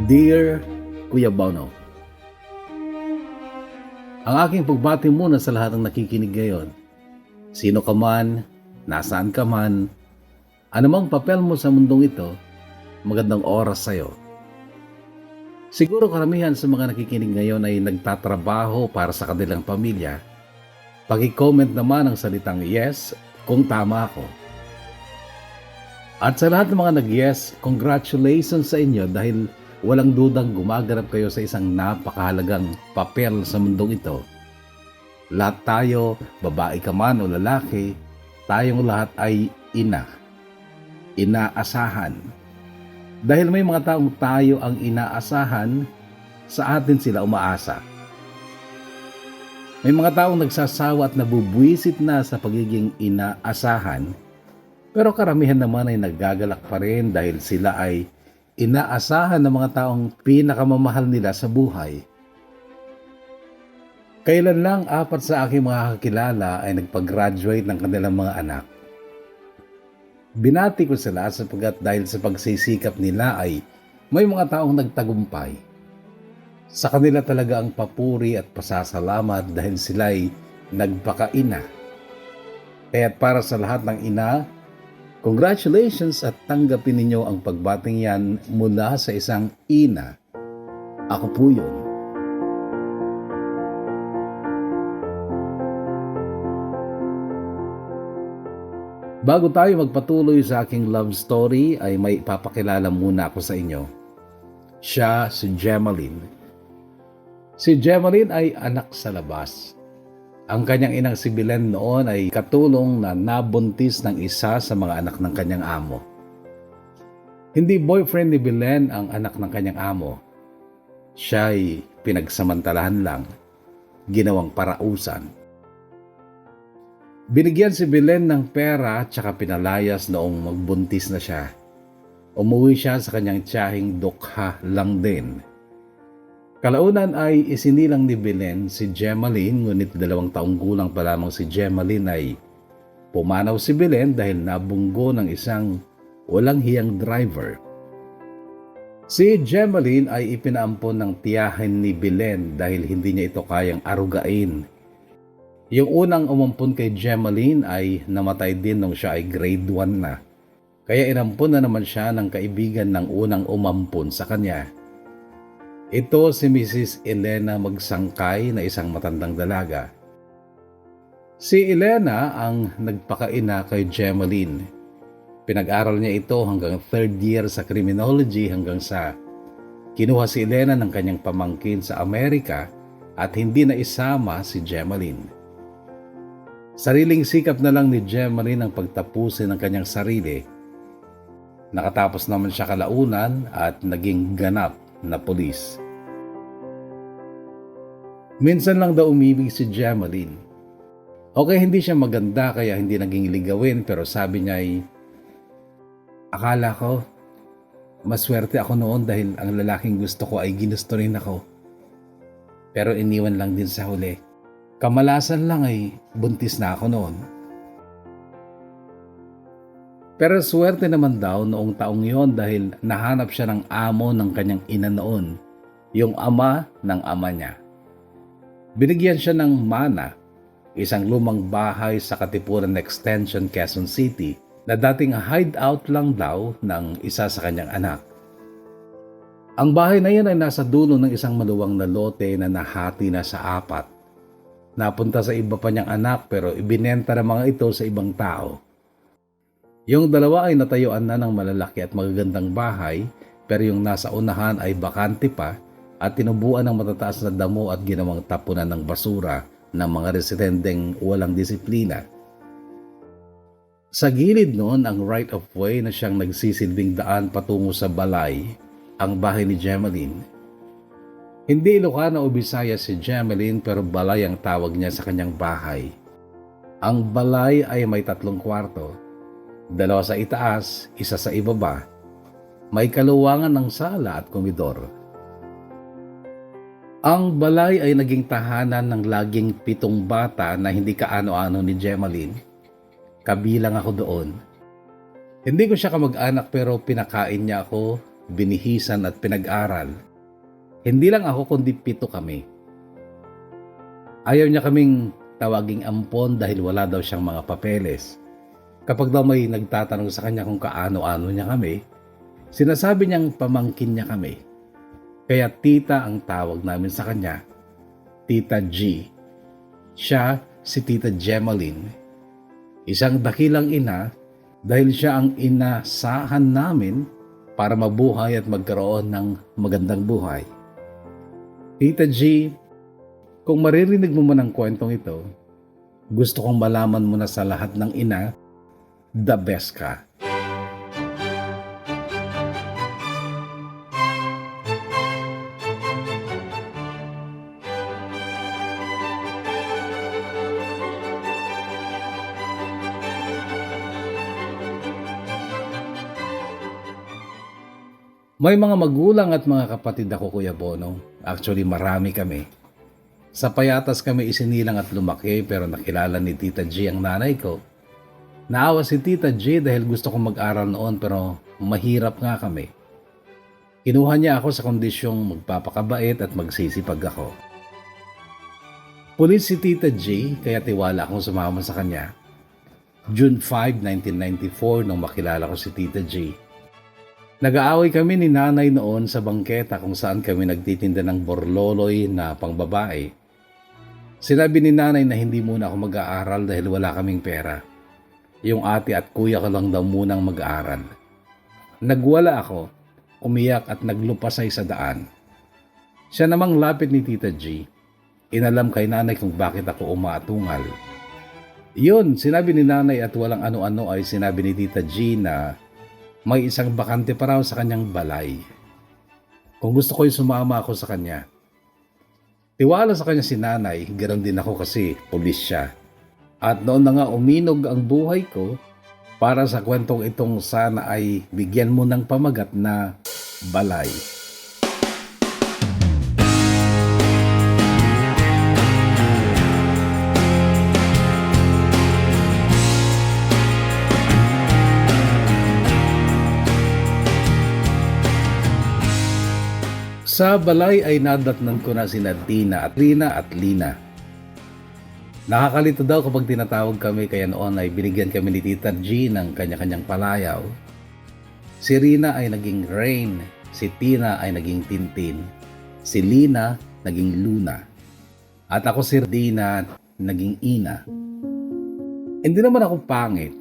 Dear Kuya Bono, ang aking pagbati muna sa lahat ng nakikinig ngayon. Sino ka man, nasaan ka man, anumang papel mo sa mundong ito, magandang oras sa'yo. Siguro karamihan sa mga nakikinig ngayon ay nagtatrabaho para sa kanilang pamilya. Paki-comment naman ang salitang yes kung tama ako. At sa lahat ng mga nag-yes, congratulations sa inyo dahil walang dudang gumaganap kayo sa isang napakahalagang papel sa mundong ito. Lahat tayo, babae ka man o lalaki, tayong lahat ay ina. Inaasahan. Dahil may mga taong tayo ang inaasahan, sa atin sila umaasa. May mga taong nagsasawa at nabubwisit na sa pagiging inaasahan, pero karamihan naman ay nagagalak pa rin dahil sila ay inaasahan ng mga taong pinakamamahal nila sa buhay. Kailan lang 4 sa aking mga kakilala ay nagpag-graduate ng kanilang mga anak. Binati ko sila sapagkat dahil sa pagsisikap nila ay may mga taong nagtagumpay. Sa kanila talaga ang papuri at pasasalamat dahil sila'y nagpakaina. Kaya't para sa lahat ng ina, congratulations at tanggapin ninyo ang pagbating yan mula sa isang ina. Ako po yun. Bago tayo magpatuloy sa aking love story ay may ipapakilala muna ako sa inyo. Siya si Gemaline. Si Gemaline ay anak sa labas. Ang kanyang inang si Belen noon ay katulong na nabuntis ng isa sa mga anak ng kanyang amo. Hindi boyfriend ni Belen ang anak ng kanyang amo. Siya ay pinagsamantalahan lang, ginawang parausan. Binigyan si Belen ng pera at saka pinalayas noong magbuntis na siya. Umuwi siya sa kanyang tiyahing dukha lang din. Kalaunan ay isinilang ni Belen si Gemaline, ngunit 2 taong gulang pa lamang si Gemaline ay pumanaw si Belen dahil nabunggo ng isang walang hiyang driver. Si Gemaline ay ipinaampon ng tiyahin ni Belen dahil hindi niya ito kayang arugain. Yung unang umampon kay Gemaline ay namatay din nung siya ay grade 1 na. Kaya inampon na naman siya ng kaibigan ng unang umampon sa kanya. Ito si Mrs. Elena Magsangkay na isang matandang dalaga. Si Elena ang nagpakaina kay Gemaline. Pinag-aral niya ito hanggang 3rd year sa criminology hanggang sa kinuha si Elena ng kanyang pamangkin sa Amerika at hindi na isama si Gemaline. Sariling sikap na lang ni Gemaline ang pagtapusin ng kanyang sarili. Nakatapos naman siya kalaunan at naging ganap na pulis. Minsan lang daw umibig si Gemaline. Okay, hindi siya maganda kaya hindi naging ligawin, pero sabi niya ay, akala ko, maswerte ako noon dahil ang lalaking gusto ko ay ginusto rin ako. Pero iniwan lang din sa huli. Kamalasan lang ay buntis na ako noon. Pero swerte naman daw noong taong yon dahil nahanap siya ng amo ng kanyang ina noon, yung ama ng ama niya. Binigyan siya ng mana, isang lumang bahay sa Katipunan Extension, Quezon City, na dating hideout lang daw ng isa sa kanyang anak. Ang bahay na yan ay nasa dulo ng isang maluwang na lote na nahati na sa 4. Napunta sa iba pa niyang anak pero ibinenta ng mga ito sa ibang tao. Yung 2 ay natayuan na ng malalaki at magagandang bahay, pero yung nasa unahan ay bakante pa at tinubuan ng matataas na damo at ginawang tapunan ng basura ng mga residenteng walang disiplina. Sa gilid noon ang right of way na siyang nagsisilbing daan patungo sa balay, ang bahay ni Gemaline. Hindi Ilocano o Bisaya si Gemaline pero balay ang tawag niya sa kanyang bahay. Ang balay ay may 3 kwarto. 2 sa itaas, 1 sa ibaba. May kaluwangan ng sala at komedor. Ang balay ay naging tahanan ng laging 7 bata na hindi kaano-ano ni Gemaline. Kabilang ako doon. Hindi ko siya kamag-anak pero pinakain niya ako, binihisan at pinag-aral. Hindi lang ako kundi 7 kami. Ayaw niya kaming tawaging ampon dahil wala daw siyang mga papeles. Kapag daw may nagtatanong sa kanya kung kaano-ano niya kami, sinasabi niyang pamangkin niya kami. Kaya tita ang tawag namin sa kanya, Tita G. Siya si Tita Gemaline, isang dakilang ina dahil siya ang inasahan namin para mabuhay at magkaroon ng magandang buhay. Tita G, kung maririnig mo man ang kwentong ito, gusto kong malaman mo na sa lahat ng ina, the best ka. May mga magulang at mga kapatid ako, Kuya Bono. Actually, marami kami. Sa payatas kami isinilang at lumaki pero nakilala ni Tita G ang nanay ko. Naawa si Tita G dahil gusto kong mag-aral noon pero mahirap nga kami. Kinuha niya ako sa kondisyong magpapakabait at magsisipag ako. Pulis si Tita G kaya tiwala akong sumama sa kanya. June 5, 1994 nung makilala ko si Tita G. Nag-aaway kami ni nanay noon sa bangketa kung saan kami nagtitinda ng borloloy na pangbabae. Sinabi ni nanay na hindi muna ako mag-aaral dahil wala kaming pera. Yung ate at kuya ko lang daw munang mag-aaral. Nagwala ako, umiyak at naglupasay sa daan. Siya namang lapit ni Tita G. Inalam kay nanay kung bakit ako umaatungal. Yun, sinabi ni nanay at walang ano-ano ay sinabi ni Tita G na may isang bakante pa raw sa kanyang balay. Kung gusto ko yung sumama ako sa kanya. Tiwala sa kanya si nanay, ganoon din ako kasi pulis siya. At noon na nga uminog ang buhay ko para sa kwentong itong sana ay bigyan mo ng pamagat na balay. Sa balay ay nadatnan ko na sina Tina at Rina at Lina. Nakakalito daw kapag tinatawag kami kaya noon ay binigyan kami ni Tita G ng kanya-kanyang palayaw. Si Rina ay naging Rain, si Tina ay naging Tintin, si Lina naging Luna, at ako si Dina naging Ina. Hindi naman ako pangit.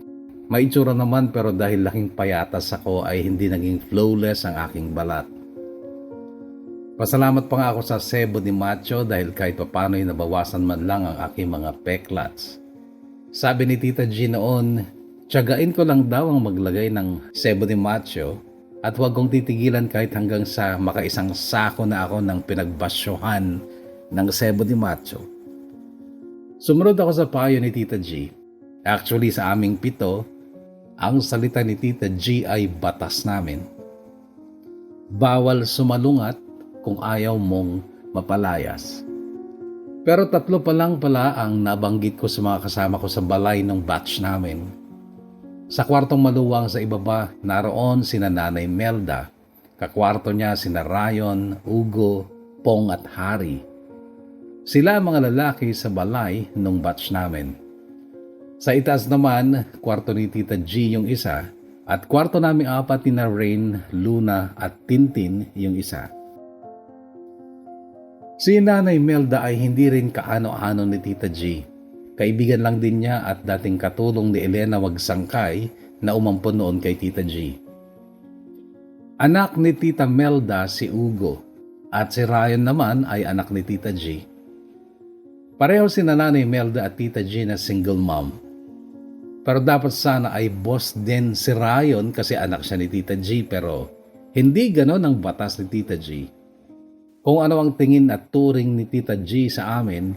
May itsura naman pero dahil laking payatas ako ay hindi naging flawless ang aking balat. Pasalamat pa nga ako sa sebo ni Macho dahil kahit papano'y nabawasan man lang ang aking mga peklats. Sabi ni Tita G noon, tiyagain ko lang daw ang maglagay ng sebo ni Macho at huwag kong titigilan kahit hanggang sa makaisang sako na ako ng pinagbasyohan ng sebo ni Macho. Sumunod ako sa payo ni Tita G. Actually sa aming 7, ang salita ni Tita G ay batas namin. Bawal sumalungat kung ayaw mong mapalayas. Pero 3 pa lang pala ang nabanggit ko sa mga kasama ko sa balay ng batch namin. Sa kwartong maluwang sa ibaba, naroon sina Nanay Melda. Kakwarto niya sina Ryan, Ugo, Pong at Hari. Sila ang mga lalaki sa balay ng batch namin. Sa itaas naman, kwarto ni Tita G yung isa at kwarto namin 4 ni Rain, Luna at Tintin yung isa. Si Nanay Melda ay hindi rin kaano-ano ni Tita G. Kaibigan lang din niya at dating katulong ni Elena Wagsangkay na umampon noon kay Tita G. Anak ni Tita Melda si Ugo at si Ryan naman ay anak ni Tita G. Pareho si Nanay Melda at Tita G na single mom. Pero dapat sana ay boss din si Ryan kasi anak siya ni Tita G pero hindi ganon ang batas ni Tita G. Kung ano ang tingin at turing ni Tita G sa amin,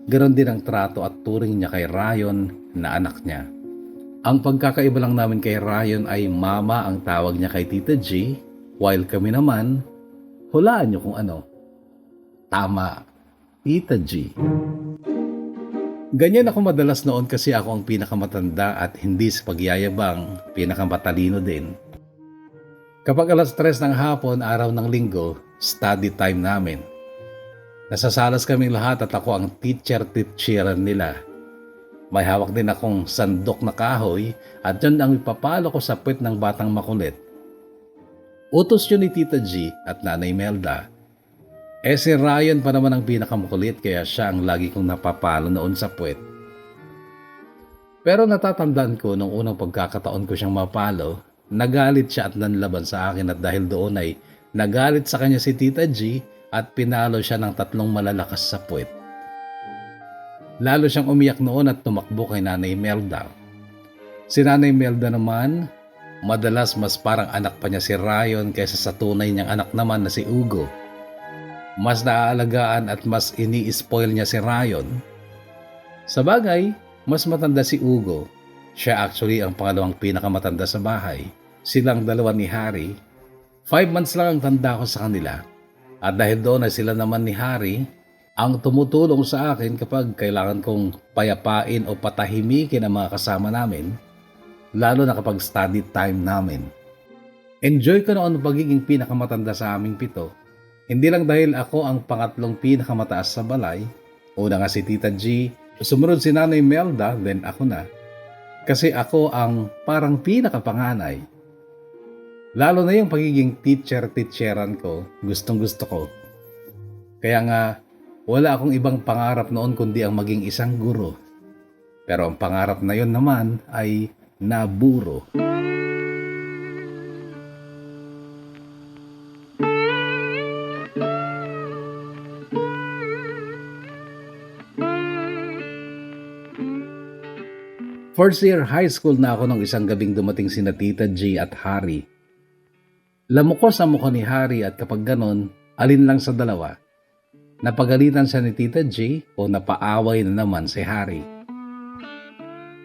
ganoon din ang trato at turing niya kay Ryan na anak niya. Ang pagkakaiba lang namin kay Ryan ay mama ang tawag niya kay Tita G, while kami naman, hulaan niyo kung ano. Tama, Tita G. Ganyan ako madalas noon kasi ako ang pinakamatanda at hindi sa pagyayabang, pinakamatalino din. Kapag 3:00 ng hapon, araw ng linggo, study time namin. Nasasalas kaming lahat at ako ang teacher-teacheran nila. May hawak din akong sandok na kahoy at yun ang ipapalo ko sa puwet ng batang makulit. Utos yun ni Tita G at Nanay Melda. Si Ryan pa naman ang pinakamakulit kaya siya ang lagi kong napapalo noon sa puwet. Pero natatandaan ko nung unang pagkakataon ko siyang mapalo, nagalit siya at nanlaban sa akin at dahil doon ay nagalit sa kanya si Tita G at pinalo siya ng 3 malalakas sa puwet. Lalo siyang umiyak noon at tumakbo kay Nanay Melda. Si Nanay Melda naman, madalas mas parang anak pa niya si Ryan kaysa sa tunay niyang anak naman na si Ugo. Mas naaalagaan at mas ini-spoil niya si Ryan. Sa bagay, mas matanda si Ugo. Siya actually ang pangalawang pinakamatanda sa bahay. Silang dalawa ni Harry. 5 months lang ang tanda ko sa kanila. At dahil doon ay sila naman ni Harry ang tumutulong sa akin kapag kailangan kong payapain o patahimikin ang mga kasama namin, lalo na kapag study time namin. Enjoy ko noon ang pagiging pinakamatanda sa aming 7. Hindi lang dahil ako ang pangatlong pinakamataas sa balay. Una nga si Tita G, sumunod si Nanay Melda, then ako na. Kasi ako ang parang pinakapanganay. Lalo na yung pagiging teacher-teacheran ko, gustong-gusto ko. Kaya nga, wala akong ibang pangarap noon kundi ang maging isang guro. Pero ang pangarap na yon naman ay naburo. First year high school na ako nung isang gabing dumating sina Tita G at Harry. Lamukos ang mukha ni Harry at kapag ganon, alin lang sa dalawa. Napagalitan siya ni Tita G o napaaway na naman si Harry.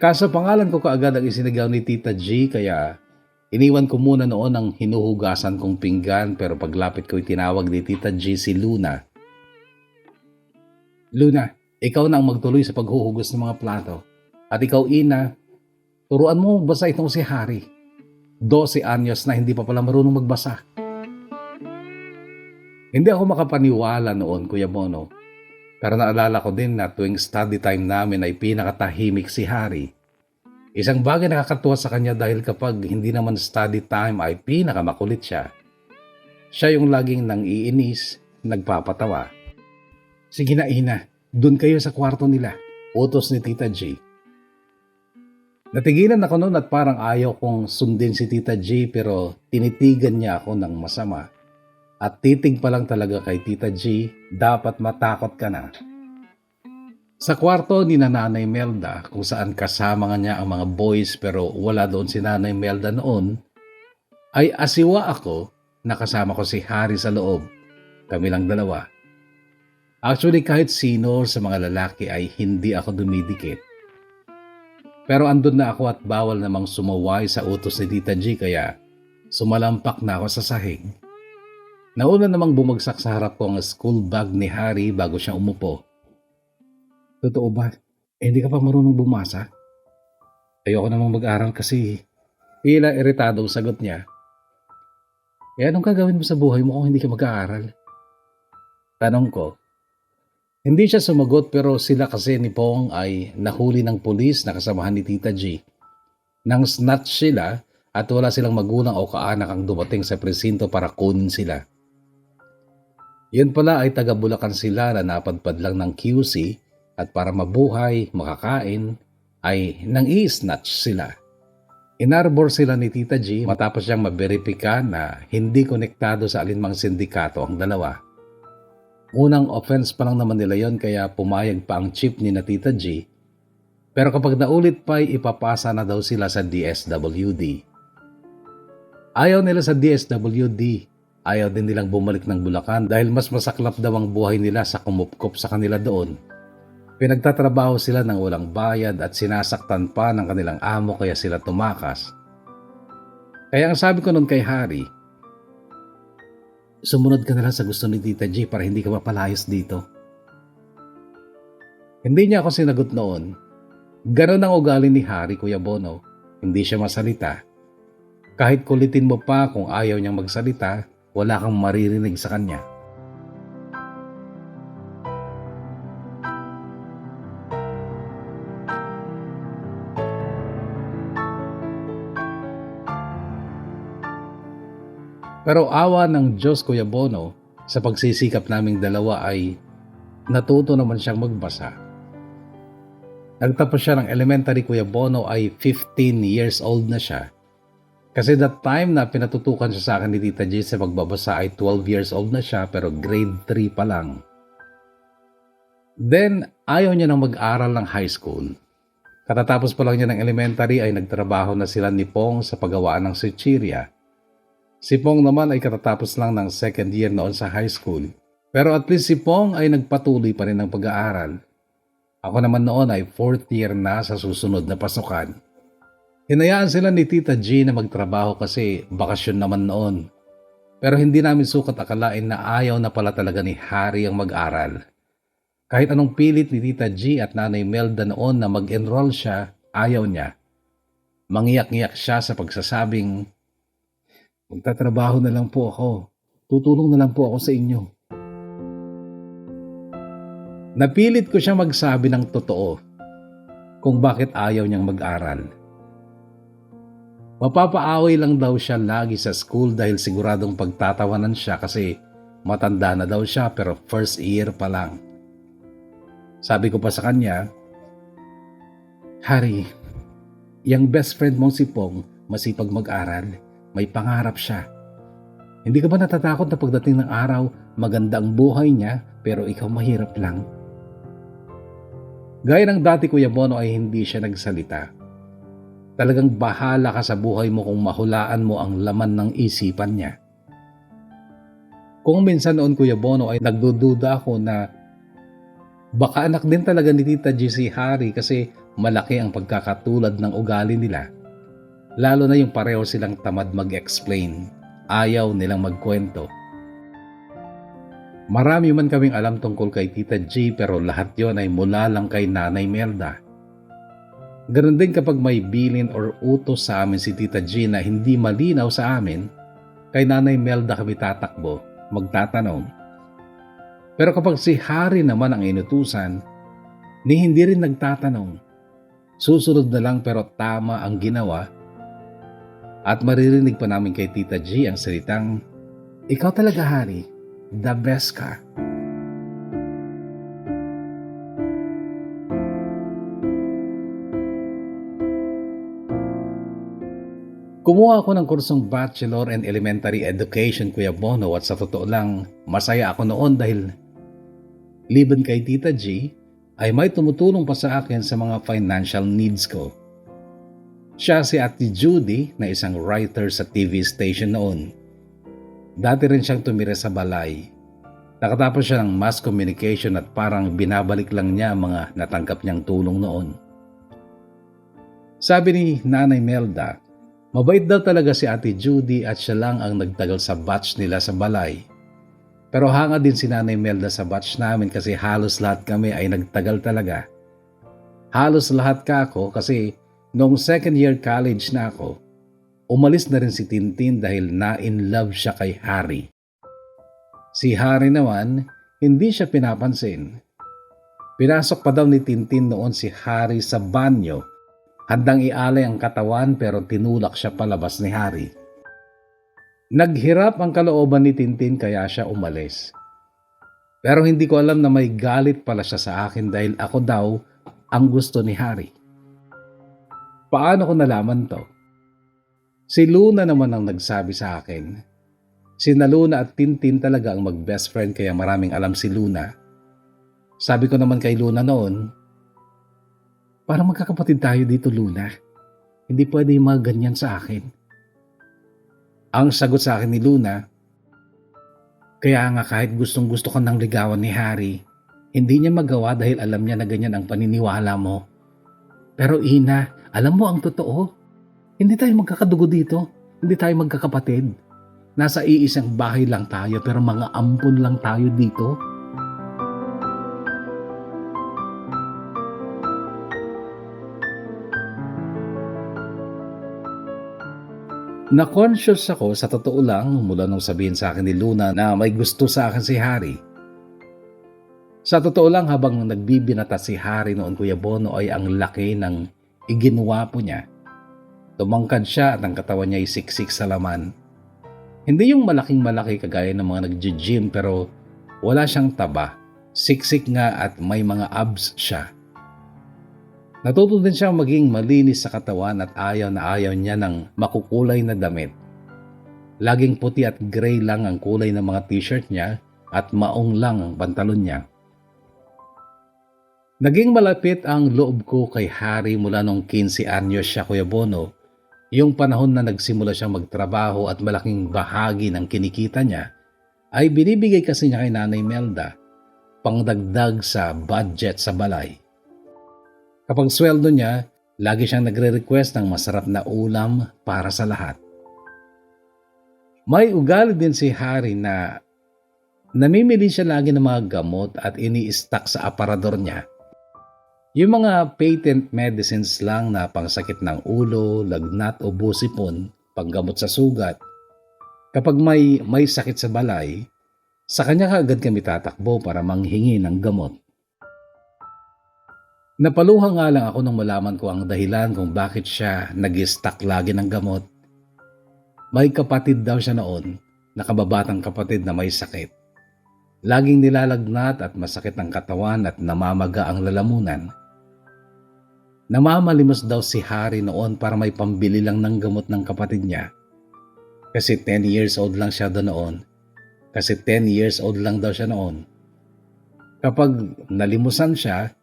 Kaso pangalan ko kaagad ang isinigaw ni Tita G kaya iniwan ko muna noon ang hinuhugasan kong pinggan pero paglapit ko tinawag ni Tita G si Luna. Luna, ikaw na ang magtuloy sa paghuhugas ng mga plato. At ikaw, Ina, turuan mo magbasa itong si Harry. 12 anyos na hindi pa pala marunong magbasa. Hindi ako makapaniwala noon, Kuya Bono. Pero naalala ko din na tuwing study time namin ay pinakatahimik si Harry. Isang bagay nakakatuwa sa kanya dahil kapag hindi naman study time ay pinakamakulit siya. Siya yung laging nang iinis, nagpapatawa. Sige na, Ina, dun kayo sa kwarto nila. Utos ni Tita G. Natigilan ako noon at parang ayaw kong sundin si Tita G pero tinitigan niya ako ng masama. At titig pa lang talaga kay Tita G, dapat matakot ka na. Sa kwarto ni Nanay Melda kung saan kasama nga niya ang mga boys pero wala doon si Nanay Melda noon, ay asiwa ako na kasama ko si Harry sa loob. Kami lang dalawa. Actually kahit sino sa mga lalaki ay hindi ako dumidikit. Pero andun na ako at bawal namang sumaway sa utos ni Tita G kaya sumalampak na ako sa sahig. Nauna namang bumagsak sa harap ko ang school bag ni Harry bago siya umupo. Totoo ba? Hindi ka pa marunong bumasa? Ayoko namang mag-aral kasi tila iritadong sagot niya. Anong gagawin mo sa buhay mo kung hindi ka mag-aaral? Tanong ko. Hindi siya sumagot pero sila kasi ni Pong ay nahuli ng pulis na kasamahan ni Tita G. Nang snatch sila at wala silang magulang o kaanak ang dumating sa presinto para kunin sila. Yun pala ay taga Bulacan sila na napadpad lang ng QC at para mabuhay, makakain, ay nang i-snatch sila. Inarbor sila ni Tita G matapos siyang maberipika na hindi konektado sa alinmang sindikato ang dalawa. Unang offense pa lang naman nila yon kaya pumayag pa ang chief ni na Tita G. Pero kapag naulit pa ay ipapasa na daw sila sa DSWD. Ayaw nila sa DSWD. Ayaw din nilang bumalik ng Bulacan dahil mas masaklap daw ang buhay nila sa kumupkop sa kanila doon. Pinagtatrabaho sila ng walang bayad at sinasaktan pa ng kanilang amo kaya sila tumakas. Kaya ang sabi ko nun kay Harry, sumunod ka na lang sa gusto ni Tita G para hindi ka mapalayas dito. Hindi niya ako sinagot noon. Ganon ang ugali ni Harry, Kuya Bono. Hindi siya masalita. Kahit kulitin mo pa kung ayaw niyang magsalita, wala kang maririnig sa kanya. Pero awa ng Diyos, Kuya Bono, sa pagsisikap naming dalawa ay natuto naman siyang magbasa. Nagtapos siya ng elementary, Kuya Bono, ay 15 years old na siya. Kasi that time na pinatutukan siya sa akin ni Tita G sa pagbabasa ay 12 years old na siya pero grade 3 pa lang. Then, ayaw niya nang mag-aral ng high school. Katatapos pa lang niya ng elementary ay nagtrabaho na sila ni Pong sa paggawaan ng chichirya. Si Pong naman ay katatapos lang ng second year noon sa high school. Pero at least si Pong ay nagpatuloy pa rin ng pag-aaral. Ako naman noon ay fourth year na sa susunod na pasukan. Hinayaan sila ni Tita G na magtrabaho kasi bakasyon naman noon. Pero hindi namin sukat akalain na ayaw na pala talaga ni Harry ang mag-aral. Kahit anong pilit ni Tita G at Nanay Melda noon na mag-enroll siya, ayaw niya. Mangiyak-ngiyak siya sa pagsasabing, "Magtatrabaho na lang po ako. Tutulong na lang po ako sa inyo." Napilit ko siya magsabi ng totoo kung bakit ayaw niyang mag-aral. Mapapaaway lang daw siya lagi sa school dahil siguradong pagtatawanan siya kasi matanda na daw siya pero first year pa lang. Sabi ko pa sa kanya, "Harry, yung best friend mong si Pong masipag mag-aral. May pangarap siya. Hindi ka ba natatakot na pagdating ng araw, maganda ang buhay niya pero ikaw mahirap lang?" Gaya ng dati, Kuya Bono, ay hindi siya nagsalita. Talagang bahala ka sa buhay mo kung mahulaan mo ang laman ng isipan niya. Kung minsan noon, Kuya Bono, ay nagdududa ako na baka anak din talaga ni Tita G si Harry kasi malaki ang pagkakatulad ng ugali nila. Lalo na yung pareho silang tamad mag-explain. Ayaw nilang magkwento. Marami man kaming alam tungkol kay Tita G pero lahat yon ay mula lang kay Nanay Melda. Ganon din kapag may bilin or utos sa amin si Tita G na hindi malinaw sa amin, kay Nanay Melda kami tatakbo, magtatanong. Pero kapag si Harry naman ang inutusan, ni hindi rin nagtatanong. Susunod na lang pero tama ang ginawa. At maririnig pa namin kay Tita G ang salitang, "Ikaw talaga, Harry. The best ka." Kumuha ako ng kursong Bachelor and Elementary Education, Kuya Bono, at sa totoo lang, masaya ako noon dahil liban kay Tita G ay may tumutulong pa sa akin sa mga financial needs ko. Siya si Ate Judy na isang writer sa TV station noon. Dati rin siyang tumira sa balay. Nakatapos siya ng mass communication at parang binabalik lang niya ang mga natanggap niyang tulong noon. Sabi ni Nanay Melda, mabait daw talaga si Ate Judy at siya lang ang nagtagal sa batch nila sa balay. Pero hanga din si Nanay Melda sa batch namin kasi halos lahat kami ay nagtagal talaga. Halos lahat ka ako kasi noong second year college na ako, umalis na rin si Tintin dahil na-in-love siya kay Harry. Si Harry naman, hindi siya pinapansin. Pinasok pa daw ni Tintin noon si Harry sa banyo. Handang ialay ang katawan pero tinulak siya palabas ni Harry. Naghirap ang kalooban ni Tintin kaya siya umalis. Pero hindi ko alam na may galit pala siya sa akin dahil ako daw ang gusto ni Harry. Paano ko nalaman to? Si Luna naman ang nagsabi sa akin. Sina Luna at Tintin talaga ang mag-best friend kaya maraming alam si Luna. Sabi ko naman kay Luna noon, "Parang magkakapatid tayo dito, Luna. Hindi pwede yung mga ganyan sa akin." Ang sagot sa akin ni Luna, "Kaya nga kahit gustong gusto ka ng ligawan ni Harry, hindi niya magawa dahil alam niya na ganyan ang paniniwala mo. Pero Ina, alam mo ang totoo. Hindi tayo magkakadugo dito. Hindi tayo magkakapatid. Nasa iisang bahay lang tayo pero mga ampon lang tayo dito." Na-conscious ako sa totoo lang mula nung sabihin sa akin ni Luna na may gusto sa akin si Harry. Sa totoo lang habang nagbibinata si Harry noon, Kuya Bono, ay ang laki ng iginwapo niya. Tumangkad siya at ang katawan niya ay siksik sa laman. Hindi yung malaking malaki kagaya ng mga nag-gym pero wala siyang taba. Siksik nga at may mga abs siya. Natuto din siya maging malinis sa katawan at ayaw na ayaw niya ng makukulay na damit. Laging puti at gray lang ang kulay ng mga t-shirt niya at maong lang ang pantalon niya. Naging malapit ang loob ko kay Harry mula nung 15 anyos siya, Kuya Bono, yung panahon na nagsimula siyang magtrabaho at malaking bahagi ng kinikita niya ay binibigay kasi niya kay Nanay Melda, pangdagdag sa budget sa balay. Kapag sweldo niya, lagi siyang nagre-request ng masarap na ulam para sa lahat. May ugali din si Harry na namimili siya lagi ng mga gamot at ini-stock sa aparador niya. Yung mga patent medicines lang na pangsakit ng ulo, lagnat o busipon, panggamot sa sugat. Kapag may sakit sa balay, sa kanya kaagad kami tatakbo para manghingi ng gamot. Napaluha nga lang ako nung malaman ko ang dahilan kung bakit siya nag-stock lagi ng gamot. May kapatid daw siya noon, nakababatang kapatid na may sakit. Laging nilalagnat at masakit ang katawan at namamaga ang lalamunan. Namamalimos daw si Harry noon para may pambili lang ng gamot ng kapatid niya. Kasi 10 years old lang siya noon. Kapag nalimusan siya,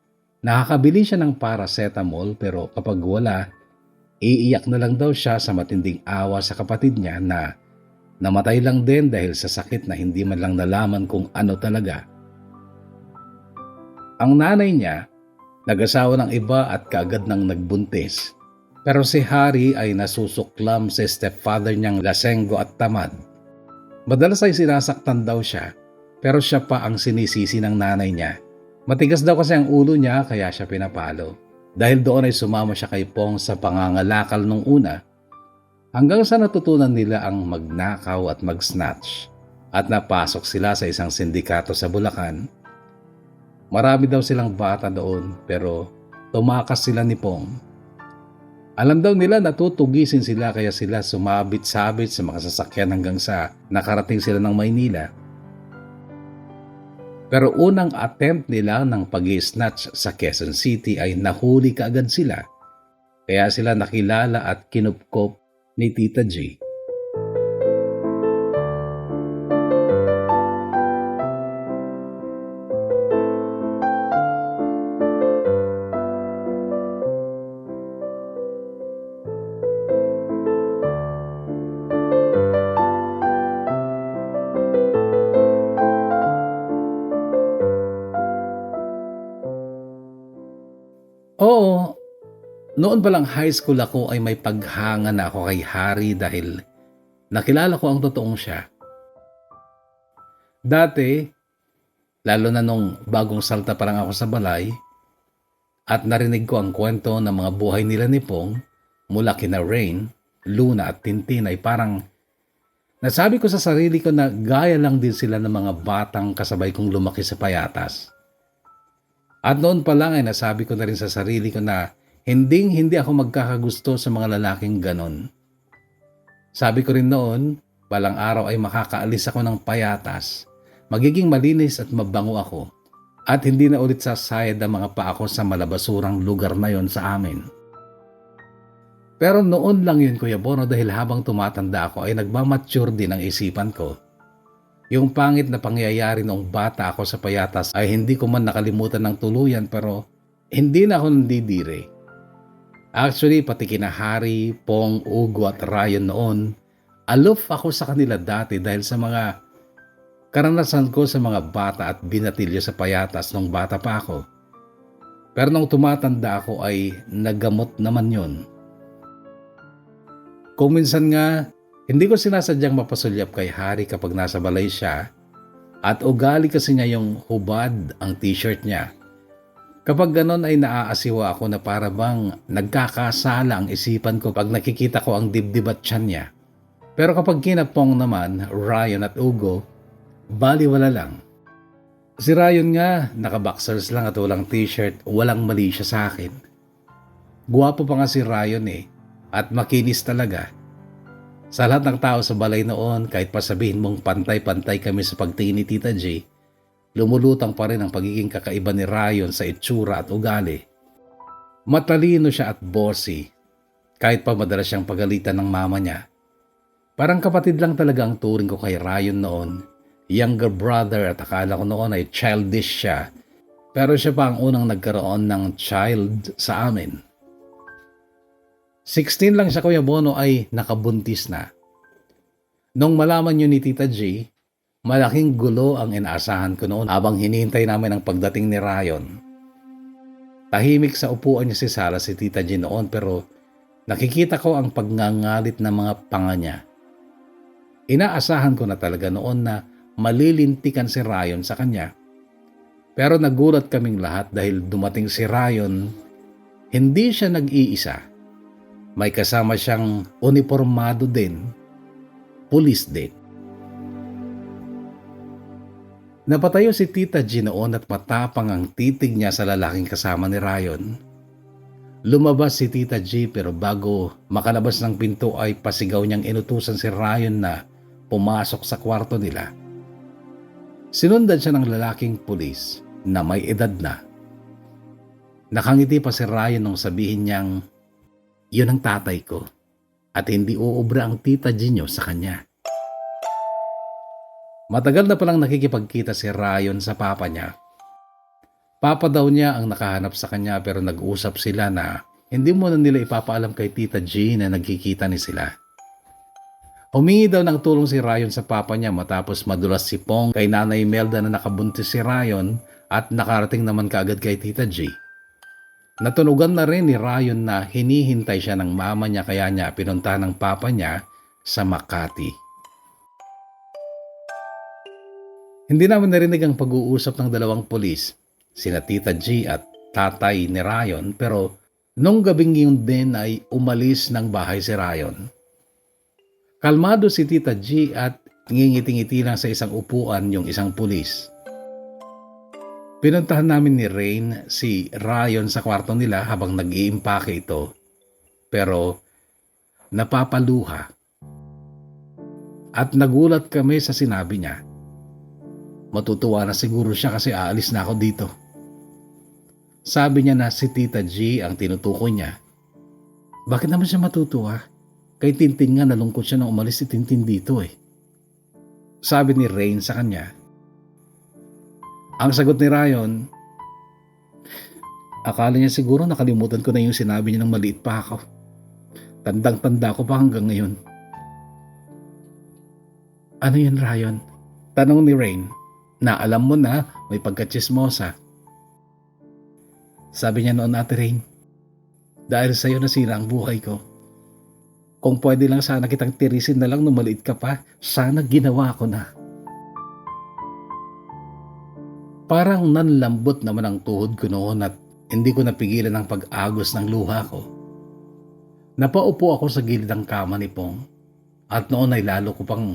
nakakabili siya ng paracetamol pero kapag wala, iiyak na lang daw siya sa matinding awa sa kapatid niya na namatay lang din dahil sa sakit na hindi man lang nalaman kung ano talaga. Ang nanay niya, nag-asawa ng iba at kaagad nang nagbuntis. Pero si Harry ay nasusuklam sa stepfather niyang lasenggo at tamad. Madalas ay sinasaktan daw siya, pero siya pa ang sinisisi ng nanay niya. Matigas daw kasi ang ulo niya kaya siya pinapalo. Dahil doon ay sumama siya kay Pong sa pangangalakal nung una, hanggang sa natutunan nila ang magnakaw at mag-snatch. At napasok sila sa isang sindikato sa Bulacan. Marami daw silang bata doon pero tumakas sila ni Pong. Alam daw nila natutugisin sila kaya sila sumabit-sabit sa mga sasakyan hanggang sa nakarating sila ng Maynila. Pero unang attempt nila ng pag-snatch sa Quezon City ay nahuli kaagad sila. Kaya sila nakilala at kinupkop ni Tita G. Oo, noon palang high school ako ay may paghanga na ako kay Harry dahil nakilala ko ang totoong siya. Dati, lalo na nung bagong salta pa lang ako sa balay at narinig ko ang kwento ng mga buhay nila ni Pong mula kina Rain, Luna at Tintin ay parang nasabi ko sa sarili ko na gaya lang din sila ng mga batang kasabay kong lumaki sa Payatas. At noon pa lang ay nasabi ko na rin sa sarili ko na hindi ako magkakagusto sa mga lalaking ganon. Sabi ko rin noon, balang araw ay makakaalis ako ng Payatas, magiging malinis at mabango ako, at hindi na ulit sasayad ang mga paa ko sa malabasurang lugar na yon sa amin. Pero noon lang yun, Kuya Bono, dahil habang tumatanda ako ay nagmamature din ang isipan ko. Yung pangit na pangyayari noong bata ako sa Payatas ay hindi ko man nakalimutan ng tuluyan pero hindi na ako nandidire. Actually, pati kina Harry, Pong, Ugo at Ryan noon, aloof ako sa kanila dati dahil sa mga karanasan ko sa mga bata at binatilyo sa Payatas nung bata pa ako. Pero nung tumatanda ako ay nagamot naman yon. Kung minsan nga, hindi ko sinasadyang mapasulyap kay Harry kapag nasa balay siya at ugali kasi niya yung hubad ang t-shirt niya. Kapag ganon ay naaasiwa ako na para bang nagkakasala ang isipan ko pag nakikita ko ang dibdib at tiyan niya. Pero kapag kinapong naman, Ryan at Ugo, baliwala lang. Si Ryan nga, naka-boxers lang at walang t-shirt, walang mali siya sa akin. Guwapo pa nga si Ryan at makinis talaga. Sa lahat ng tao sa balay noon, kahit pa sabihin mong pantay-pantay kami sa pagtingin ni Tita J, lumulutang pa rin ang pagiging kakaiba ni Ryan sa itsura at ugali. Matalino siya at bossy, kahit pa madalas siyang pagalitan ng mama niya. Parang kapatid lang talaga ang turing ko kay Ryan noon. Younger brother at akala ko noon ay childish siya. Pero siya pa ang unang nagkaroon ng child sa amin. 16 lang siya, Kuya Bono, ay nakabuntis na. Nung malaman yun ni Tita G, malaking gulo ang inaasahan ko noon habang hinihintay namin ang pagdating ni Ryan. Tahimik sa upuan niya si Sarah, si Tita G noon, pero nakikita ko ang pagngangalit ng mga panga niya. Inaasahan ko na talaga noon na malilintikan si Ryan sa kanya. Pero nagulat kaming lahat dahil dumating si Ryan, hindi siya nag-iisa. May kasama siyang uniformado din, pulis din. Napatayo si Tita G noon at matapang ang titig niya sa lalaking kasama ni Ryan. Lumabas si Tita G pero bago makalabas ng pinto ay pasigaw niyang inutusan si Ryan na pumasok sa kwarto nila. Sinundan siya ng lalaking pulis na may edad na. Nakangiti pa si Ryan nung sabihin niyang, "Yun ang tatay ko at hindi uubra ang Tita G niyo sa kanya." Matagal na palang nakikipagkita si Ryan sa papa niya. Papa daw niya ang nakahanap sa kanya pero nag-usap sila na hindi mo na nila ipapaalam kay Tita G na nagkikita ni sila. Humingi daw ng tulong si Ryan sa papa niya matapos madulas si Pong kay Nanay Melda na nakabuntis si Ryan at nakarating naman kaagad kay Tita G. Natunugan na rin ni Ryan na hinihintay siya ng mama niya kaya niya pinuntahan ng papa niya sa Makati. Hindi namin narinig ang pag-uusap ng dalawang pulis, sina Tita G at tatay ni Ryan, pero nung gabing yun din ay umalis ng bahay si Ryan. Kalmado si Tita G at ngingiti-ngiti lang sa isang upuan yung isang pulis. Pinuntahan namin ni Rain si Ryan sa kwarto nila habang nag-iimpake ito. Pero napapaluha. At nagulat kami sa sinabi niya. Matutuwa na siguro siya kasi aalis na ako dito. Sabi niya na si Tita G ang tinutukoy niya. Bakit naman siya matutuwa? Kay Tintin nga nalungkot siya nang umalis si Tintin dito Sabi ni Rain sa kanya. Ang sagot ni Ryan, akala niya siguro nakalimutan ko na yung sinabi niya nang maliit pa ako. Tandang-tanda ko pa hanggang ngayon. Ano yan, Ryan? Tanong ni Rain, na alam mo na may pagkatsismosa. Sabi niya noon, Ate Rain, dahil sa'yo nasira ang buhay ko. Kung pwede lang sana kitang tirisin na lang nung maliit ka pa, sana ginawa ko na. Parang nanlambot naman ang tuhod ko noon at hindi ko napigilan ang pag-agos ng luha ko. Napaupo ako sa gilid ng kama ni Pong at noon ay lalo ko pang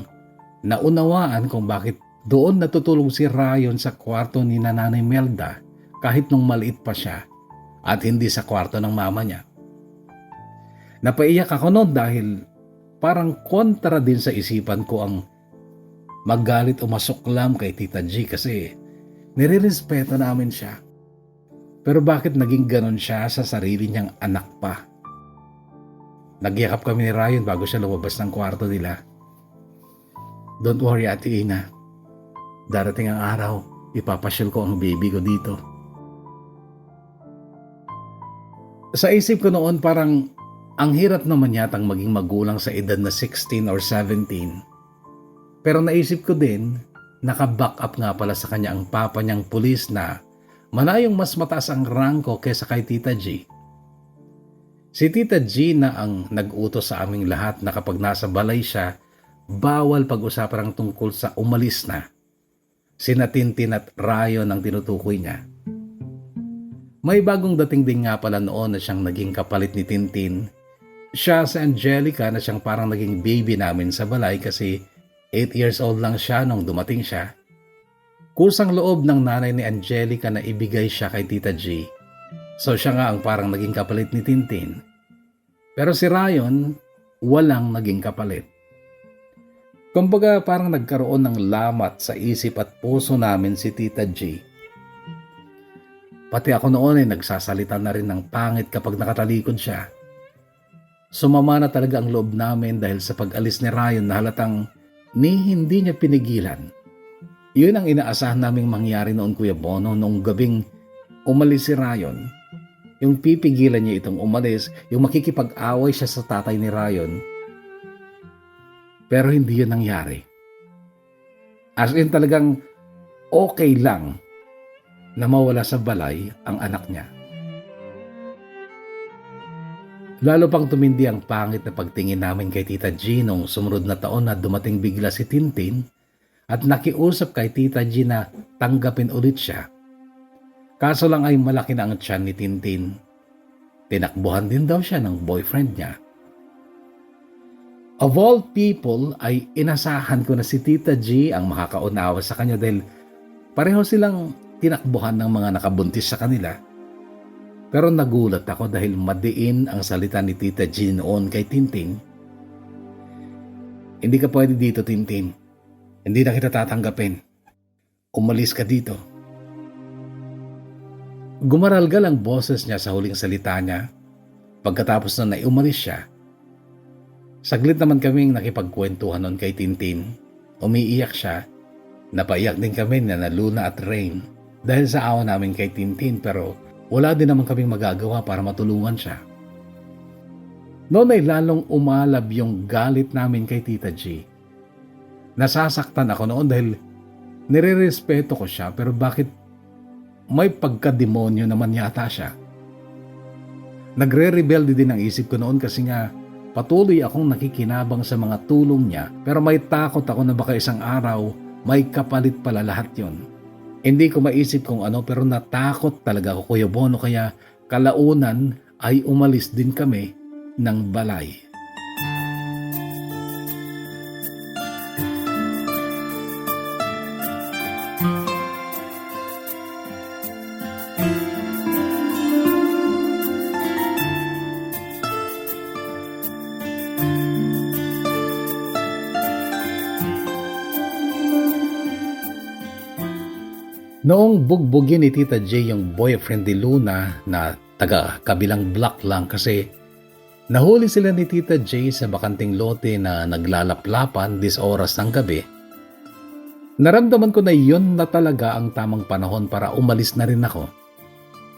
naunawaan kung bakit doon natutulog si Ryan sa kwarto ni Nanay Melda kahit nung maliit pa siya at hindi sa kwarto ng mama niya. Napaiyak ako noon dahil parang kontra din sa isipan ko ang magalit o masuklam kay Tita G kasi nire-respeto namin siya. Pero bakit naging ganon siya sa sarili niyang anak pa? Nagyakap kami ni Ryan bago siya lumabas ng kwarto nila. Don't worry, Ate Ina. Darating ang araw, ipapasyal ko ang baby ko dito. Sa isip ko noon parang ang hirap naman yatang maging magulang sa edad na 16 or 17. Pero naisip ko din, naka-back up nga pala sa kanya ang papa niyang pulis na malayong mas mataas ang rangko kesa kay Tita G. Si Tita G na ang nag-utos sa aming lahat na kapag nasa balay siya, bawal pag-usapan ang tungkol sa umalis na. Sina Tintin at Ryan ang tinutukoy niya. May bagong dating din nga pala noon na siyang naging kapalit ni Tintin Siya si Angelica na siyang parang naging baby namin sa balay kasi 8 years old lang siya nung dumating siya. Kusang loob ng nanay ni Angelica na ibigay siya kay Tita G. So siya nga ang parang naging kapalit ni Tintin. Pero si Ryan, walang naging kapalit. Kumbaga parang nagkaroon ng lamat sa isip at puso namin si Tita G. Pati ako noon ay nagsasalita na rin ng pangit kapag nakatalikod siya. Sumama na talaga ang loob namin dahil sa pag-alis ni Ryan na halatang hindi niya pinigilan. Yun ang inaasahan naming mangyari noon, Kuya Bono, noong gabing umalis si Ryan. Yung pipigilan niya itong umalis, yung makikipag-away siya sa tatay ni Ryan. Pero hindi yun nangyari. As in talagang okay lang na mawala sa balay ang anak niya. Lalo pang tumindi ang pangit na pagtingin namin kay Tita G nung sumunod na taon na dumating bigla si Tintin at nakiusap kay Tita G na tanggapin ulit siya. Kaso lang ay malaki na ang tiyan ni Tintin. Tinakbuhan din daw siya ng boyfriend niya. Of all people ay inasahan ko na si Tita G ang makakaunawa sa kanya dahil pareho silang tinakbuhan ng mga nakabuntis sa kanila. Pero nagulat ako dahil madiin ang salita ni Tita G noon kay Tintin. Hindi ka pwede dito, Tintin. Hindi na kita tatanggapin. Umalis ka dito. Gumaralgal ang boses niya sa huling salita niya. Pagkatapos na umalis siya, saglit naman kaming nakipagkwentuhan noon kay Tintin. Umiiyak siya. Napaiyak din kami na Luna at Rain dahil sa awa namin kay Tintin pero wala din naman kaming magagawa para matulungan siya. Noon ay lalong umalab yung galit namin kay Tita G. Nasasaktan ako noon dahil nire-respeto ko siya pero bakit may pagka-demonyo naman yata siya. Nagre-rebelde din ang isip ko noon kasi nga patuloy akong nakikinabang sa mga tulong niya pero may takot ako na baka isang araw may kapalit pala lahat yon. Hindi ko maisip kung ano pero natakot talaga ako, Kuya Bono, kaya kalaunan ay umalis din kami ng balay. Noong bugbugin ni Tita J yung boyfriend ni Luna na taga kabilang block lang kasi nahuli sila ni Tita J sa bakanting lote na naglalaplapan dis oras ng gabi, naramdaman ko na yun na talaga ang tamang panahon para umalis na rin ako.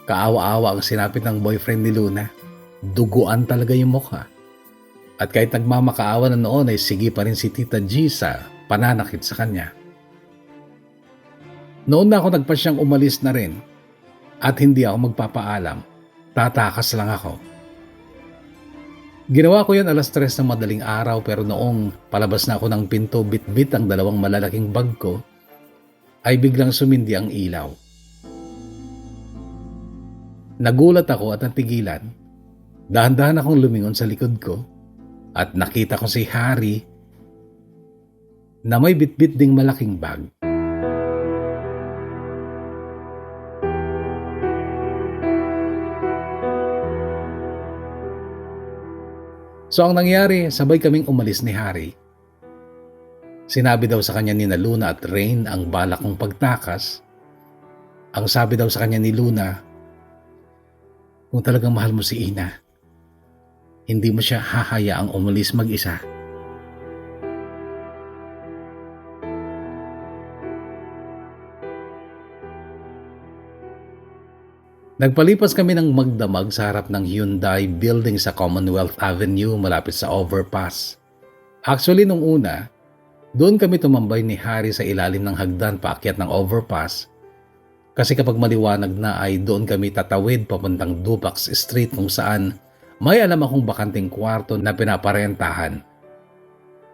Kaawa-awa ang sinapit ng boyfriend ni Luna. Duguan talaga yung mukha. At kahit nagmamakaawa na noon ay sige pa rin si Tita G sa pananakit sa kanya. Noon na ako nagpasyang umalis na rin at hindi ako magpapaalam. Tatakas lang ako. Ginawa ko yan 3:00 ng madaling araw pero noong palabas na ako ng pinto bit-bit ang 2 malalaking bag ko ay biglang sumindi ang ilaw. Nagulat ako at natigilan. Dahan-dahan akong lumingon sa likod ko at nakita ko si Harry na may bit-bit ding malaking bag. So ang nangyari, sabay kaming umalis ni Harry. Sinabi daw sa kanya ni Luna at Rain ang balak kong pagtakas. Ang sabi daw sa kanya ni Luna, kung talagang mahal mo si Ina, hindi mo siya hahayaang umalis mag-isa. Nagpalipas kami ng magdamag sa harap ng Hyundai building sa Commonwealth Avenue malapit sa overpass. Actually, nung una, doon kami tumambay ni Harry sa ilalim ng hagdan paakyat ng overpass kasi kapag maliwanag na ay doon kami tatawid papuntang Dupax Street kung saan may alam akong bakanting kwarto na pinaparentahan.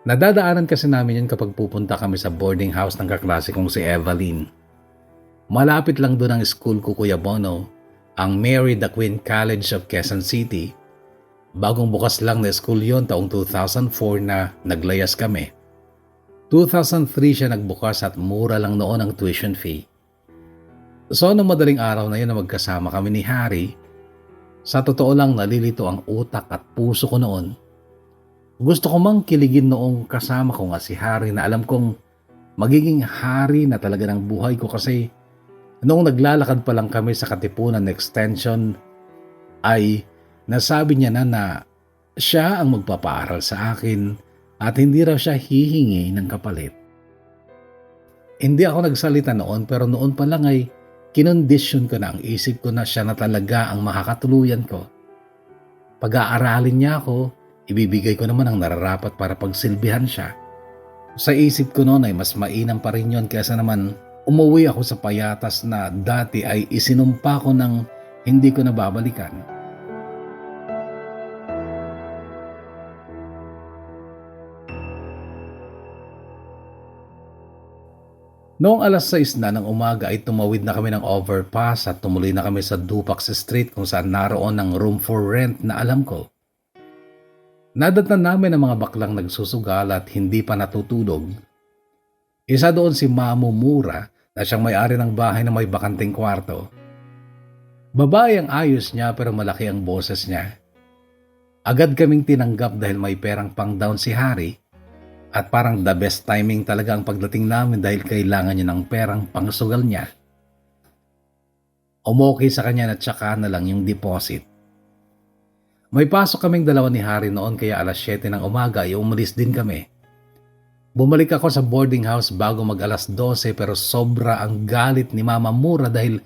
Nadadaanan kasi namin yun kapag pupunta kami sa boarding house ng kaklase kong si Evelyn. Malapit lang doon ang school ko, Kuya Bono, ang Mary the Queen College of Quezon City, Bagong bukas lang na school yon taong 2004 na naglayas kami. 2003 siya nagbukas at mura lang noon ang tuition fee. So nung madaling araw na yun na magkasama kami ni Harry, sa totoo lang nalilito ang utak at puso ko noon. Gusto ko mang kiligin noong kasama ko nga si Harry na alam kong magiging hari na talaga ng buhay ko kasi noong naglalakad pa lang kami sa Katipunan Extension ay nasabi niya na siya ang magpapaaral sa akin at hindi raw siya hihingi ng kapalit. Hindi ako nagsalita noon pero noon pa lang ay kinondisyon ko na ang isip ko na siya na talaga ang makakatuluyan ko. Pag-aaralin niya ako, ibibigay ko naman ang nararapat para pagsilbihan siya. Sa isip ko noon ay mas mainam pa rin yun kaysa naman umuwi ako sa payatas na dati ay isinumpa ko ng hindi ko nababalikan. Noong alas 6 na ng umaga ay tumawid na kami ng overpass at tumuloy na kami sa Dupax Street kung saan naroon ang room for rent na alam ko. Nadatnan namin ang mga baklang nagsusugal at hindi pa natutulog. Isa doon si Mamo Mura na siyang may-ari ng bahay na may bakanting kwarto. Babae ang ayos niya pero malaki ang boses niya. Agad kaming tinanggap dahil may perang pang down si Harry. At parang the best timing talaga ang pagdating namin dahil kailangan niya ng perang pangsugal niya. Umokey sa kanya na tsaka na lang yung deposit. May pasok kaming dalawa ni Harry noon kaya alas 7 ng umaga ay umalis din kami. Bumalik ako sa boarding house bago mag alas 12 pero sobra ang galit ni Mama Mura dahil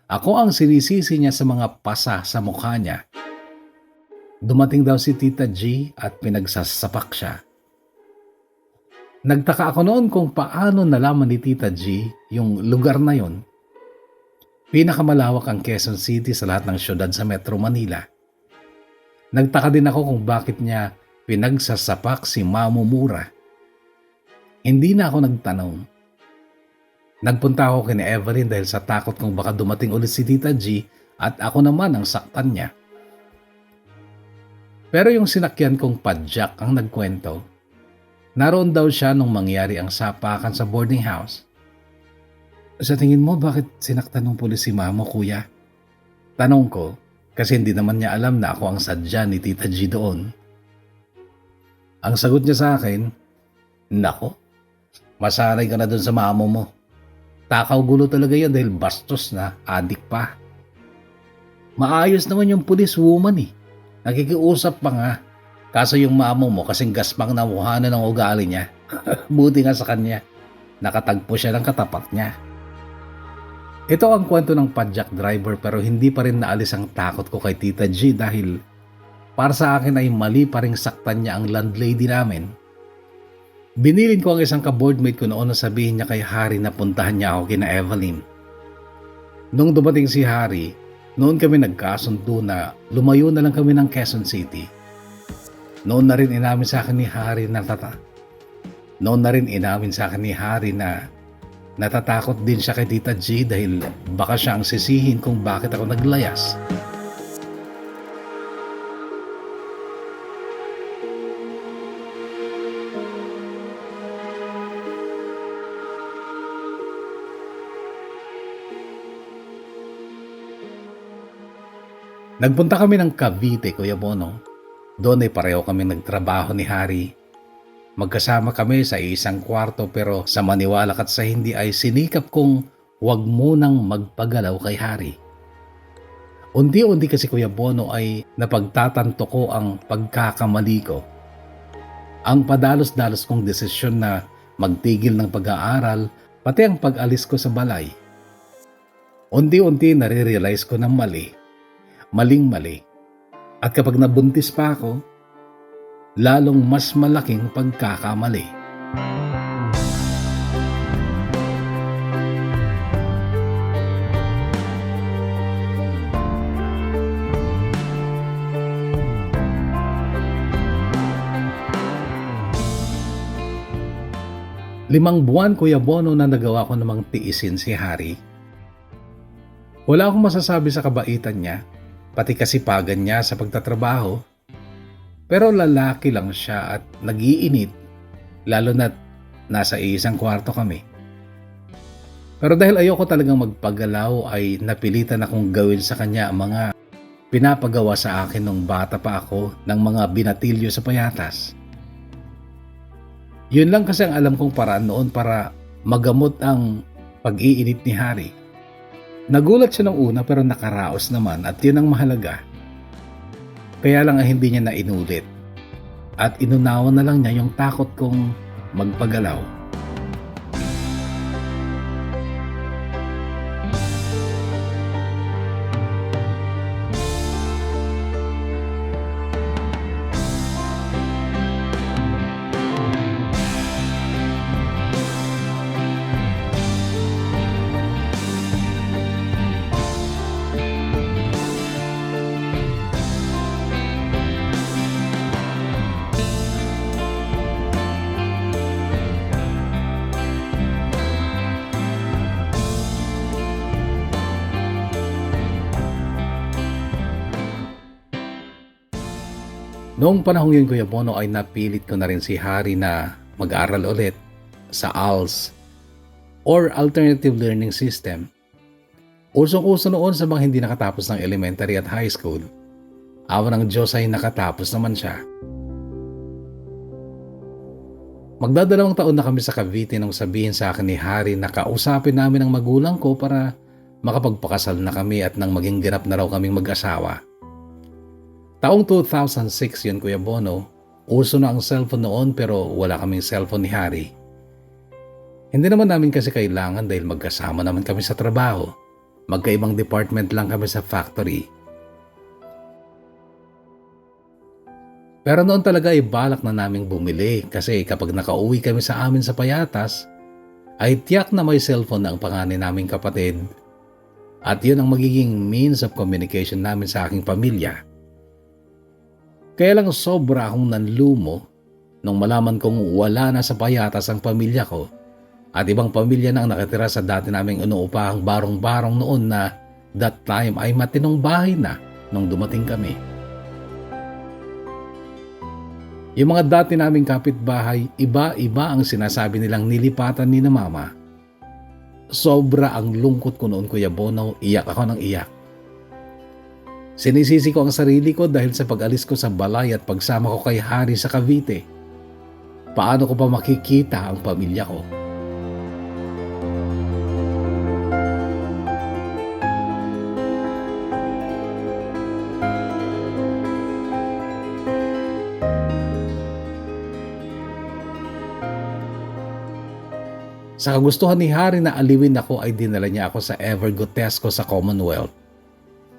ako ang sinisisi niya sa mga pasa sa mukha niya. Dumating daw si Tita G at pinagsasapak siya. Nagtaka ako noon kung paano nalaman ni Tita G yung lugar na yon. Pinakamalawak ang Quezon City sa lahat ng syudad sa Metro Manila. Nagtaka din ako kung bakit niya pinagsasapak si Mamo Mura. Hindi na ako nagtanong. Nagpunta ako kina Evelyn dahil sa takot kong baka dumating ulit si Tita G at ako naman ang saktan niya. Pero yung sinakyan kong padjak ang nagkwento. Naroon daw siya nung mangyari ang sapakan sa boarding house. Sa tingin mo, bakit sinaktan ng pulis si Mamo, kuya? Tanong ko, kasi hindi naman niya alam na ako ang sadya ni Tita G doon. Ang sagot niya sa akin, nako, masanay ka na doon sa Mamo mo. Takaw gulo talaga yan dahil bastos na, adik pa. Maayos naman yung pulis woman eh. Nakikiusap pa nga. Kaso yung Mamo mo kasing gaspang na muhanan ng ugali niya. Buti nga sa kanya. Nakatagpo siya ng katapat niya. Ito ang kwento ng padjak driver pero hindi pa rin naalis ang takot ko kay Tita G dahil para sa akin ay mali pa rin saktan niya ang landlady namin. Binilin ko ang isang ka-boardmate ko noon na sabihin niya kay Harry na puntahan niya ako kina Evelyn. Nung dumating si Harry, noon kami nagkasundo na lumayo na lang kami ng Quezon City. Noon na rin inamin sa akin ni Harry na natatakot din siya kay Tita G dahil baka siya ang sisihin kung bakit ako naglayas. Nagpunta kami ng Cavite, Kuya Bono. Doon ay pareho kami nagtrabaho ni Harry. Magkasama kami sa isang kwarto pero sa maniwala at sa hindi ay sinikap kong huwag munang magpagalaw kay Harry. Unti-unti kasi Kuya Bono ay napagtatanto ko ang pagkakamali ko. Ang padalos-dalos kong desisyon na magtigil ng pag-aaral pati ang pag-alis ko sa balay. Unti-unti nare-realize ko na maling-mali. At kapag nabuntis pa ako, lalong mas malaking pagkakamali. Limang buwan, Kuya Bono, na nagawa ko namang tiisin si Harry. Wala akong masasabi sa kabaitan niya, pati kasipagan niya sa pagtatrabaho. Pero lalaki lang siya at nag-iinit, lalo na't nasa isang kwarto kami. Pero dahil ayoko talagang magpagalaw ay napilitan akong gawin sa kanya ang mga pinapagawa sa akin nung bata pa ako ng mga binatilyo sa payatas. Yun lang kasi ang alam kong paraan noon para magamot ang pag-iinit ni Harry. Nagulat siya nung una pero nakaraos naman at yun ang mahalaga. Kaya lang hindi niya na inulit at inunawan na lang niya yung takot kong magpagalaw. Noong panahong yun, Kuya Bono, ay napilit ko na rin si Harry na mag-aral ulit sa ALS or Alternative Learning System. Usong-uso noon sa mga hindi nakatapos ng elementary at high school. Awa ng Diyos ay nakatapos naman siya. Magdadalawang taon na kami sa Cavite nang sabihin sa akin ni Harry na kausapin namin ang magulang ko para makapagpakasal na kami at nang maging ganap na raw kaming mag-asawa. Taong 2006 yun, Kuya Bono. Uso na ang cellphone noon pero wala kaming cellphone ni Harry. Hindi naman namin kasi kailangan dahil magkasama naman kami sa trabaho. Magkaibang department lang kami sa factory. Pero noon talaga ay balak na naming bumili kasi kapag nakauwi kami sa amin sa Payatas, ay tiyak na may cellphone na ang panganay naming kapatid. At yun ang magiging means of communication namin sa aking pamilya. Kaya lang sobra akong nanlumo nung malaman kong wala na sa Payatas ang pamilya ko at ibang pamilya na ang nakatira sa dati naming inuupahang barong-barong noon na that time ay matinong bahay na nung dumating kami. Yung mga dati naming kapitbahay, iba-iba ang sinasabi nilang nilipatan ni na mama. Sobra ang lungkot ko noon, Kuya Bono, iyak ako ng iyak. Sinisisi ko ang sarili ko dahil sa pag-alis ko sa balay at pagsama ko kay Harry sa Cavite. Paano ko pa makikita ang pamilya ko? Sa kagustuhan ni Harry na aliwin ako ay dinala niya ako sa Evergotesco sa Commonwealth.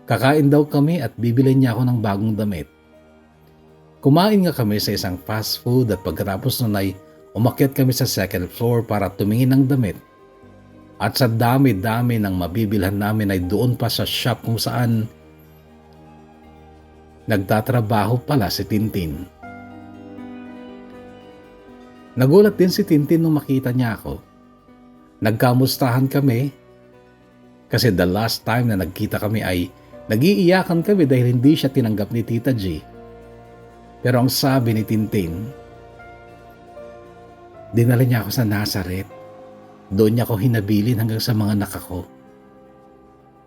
Kakain daw kami at bibilhan niya ako ng bagong damit. Kumain nga kami sa isang fast food at pagkatapos nun ay umakyat kami sa second floor para tumingin ng damit. At sa dami-dami ng mabibilhan namin ay doon pa sa shop kung saan nagtatrabaho pala si Tintin. Nagulat din si Tintin nung makita niya ako. Nagkamustahan kami kasi the last time na nagkita kami ay nag-iiyakan kami dahil hindi siya tinanggap ni Tita G. Pero ang sabi ni Tintin, dinala niya ako sa Nazareth. Doon niya ako hinabilin hanggang sa mga anak ko.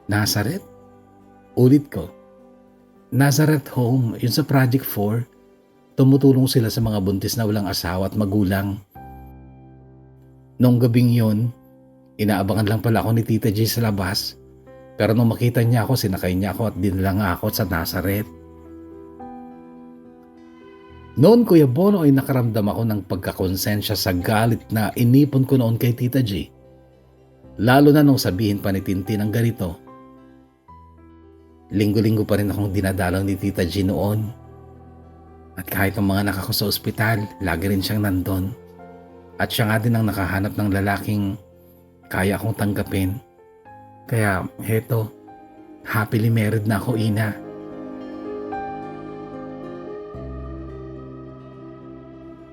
Nazareth? Ulit ko. Nazareth Home, yun sa Project 4. Tumutulong sila sa mga buntis na walang asawa at magulang. Noong gabing yun, inaabangan lang pala ako ni Tita G sa labas. Pero nung makita niya ako, sinakay niya ako at dinala nga ako sa Nazareth. Noon, Kuya Bono, ay nakaramdam ako ng pagkakonsensya sa galit na inipon ko noon kay Tita G. Lalo na nung sabihin pa ni Tintin ang ganito. Linggo-linggo pa rin akong dinadalang ni Tita G noon. At kahit ang mga anak ako sa ospital, lagi rin siyang nandun. At siya nga din ang nakahanap ng lalaking kaya akong tanggapin. Kaya heto, happily married na ako, Ina.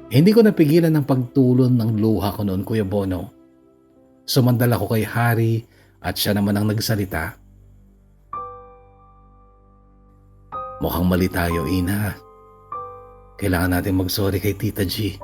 Hindi ko napigilan ng pagtulon ng luha ko noon, Kuya Bono. Sumandal ako kay Harry at siya naman ang nagsalita. Mukhang mali tayo, Ina. Kailangan natin mag-sorry kay Tita G.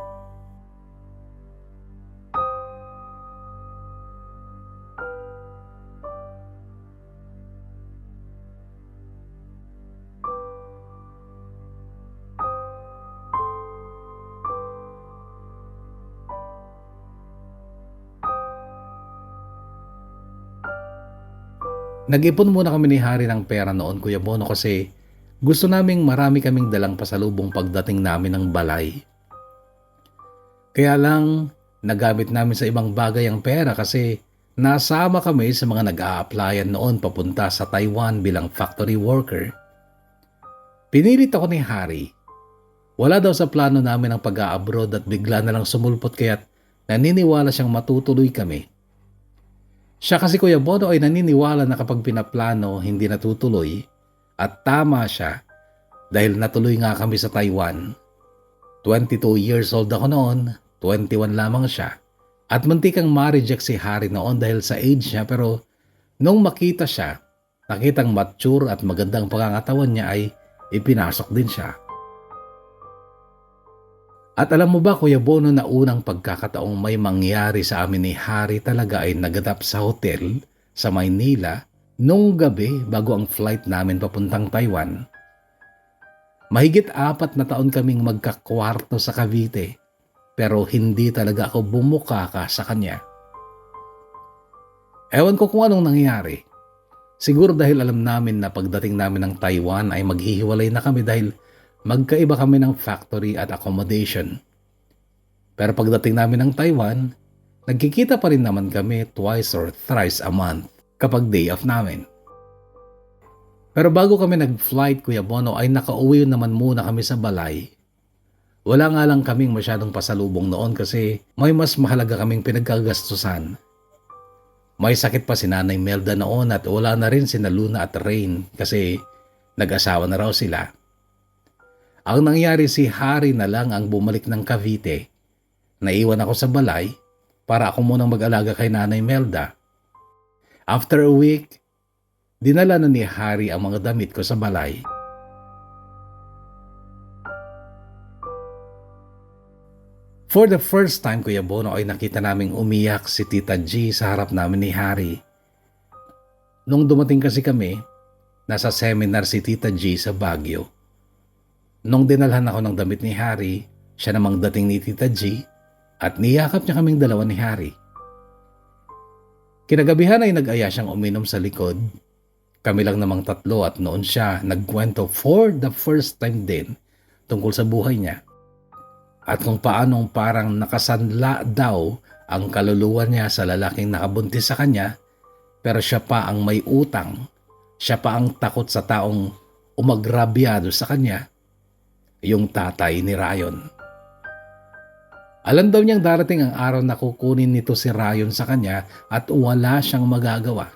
Nag-ipon muna kami ni Hari ng pera noon, Kuya Bono, kasi gusto naming marami kaming dalang pasalubong pagdating namin ng balay. Kaya lang, nagamit namin sa ibang bagay ang pera kasi nasama kami sa mga nag-a-applyan noon papunta sa Taiwan bilang factory worker. Pinilit ako ni Hari. Wala daw sa plano namin ang pag-a-abroad at bigla na lang sumulpot kaya't naniniwala siyang matutuloy kami. Siya kasi, Kuya Bono, ay naniniwala na kapag pinaplano hindi natutuloy, at tama siya dahil natuloy nga kami sa Taiwan. 22 years old ako noon, 21 lamang siya, at muntikang ma-reject si Hari noon dahil sa age niya, pero nung makita siya, nakitang mature at magandang pangangatawan niya, ay ipinasok din siya. At alam mo ba, Kuya Bono, na unang pagkakataong may mangyari sa amin ni Hari talaga ay naganap sa hotel sa Maynila nung gabi bago ang flight namin papuntang Taiwan. Mahigit 4 na taon kaming magkakwarto sa Cavite, pero hindi talaga ako bumukaka sa kanya. Ewan ko kung anong nangyari. Siguro dahil alam namin na pagdating namin ng Taiwan ay maghihiwalay na kami dahil magkaiba kami ng factory at accommodation. Pero pagdating namin ng Taiwan, nagkikita pa rin naman kami twice or thrice a month kapag day off namin. Pero bago kami nag-flight, Kuya Bono, ay nakauwi naman muna kami sa balay. Wala nga lang kaming masyadong pasalubong noon kasi may mas mahalaga kaming pinagkagastusan. May sakit pa si Nanay Melda noon at wala na rin si Luna at Rain kasi nag-asawa na raw sila. Ang nangyari, si Hari na lang ang bumalik ng Cavite. Naiwan ako sa balay para ako munang mag-alaga kay Nanay Melda. After a week, dinala na ni Hari ang mga damit ko sa balay. For the first time, Kuya Bono, ay nakita naming umiyak si Tita G sa harap namin ni Hari. Nung dumating kasi kami, nasa seminar si Tita G sa Baguio. Nung dinalhan ako ng damit ni Hari, siya namang dating ni Tita G at niyakap niya kaming dalawa ni Hari. Kinagabihan ay nag-aya siyang uminom sa likod. Kami lang namang tatlo at noon siya nagkwento for the first time din tungkol sa buhay niya. At kung paanong parang nakasanla daw ang kaluluwa niya sa lalaking nakabuntis sa kanya, pero siya pa ang may utang, siya pa ang takot sa taong umagrabyado sa kanya, yung tatay ni Ryan. Alam daw niyang darating ang araw na kukunin nito si Ryan sa kanya at wala siyang magagawa.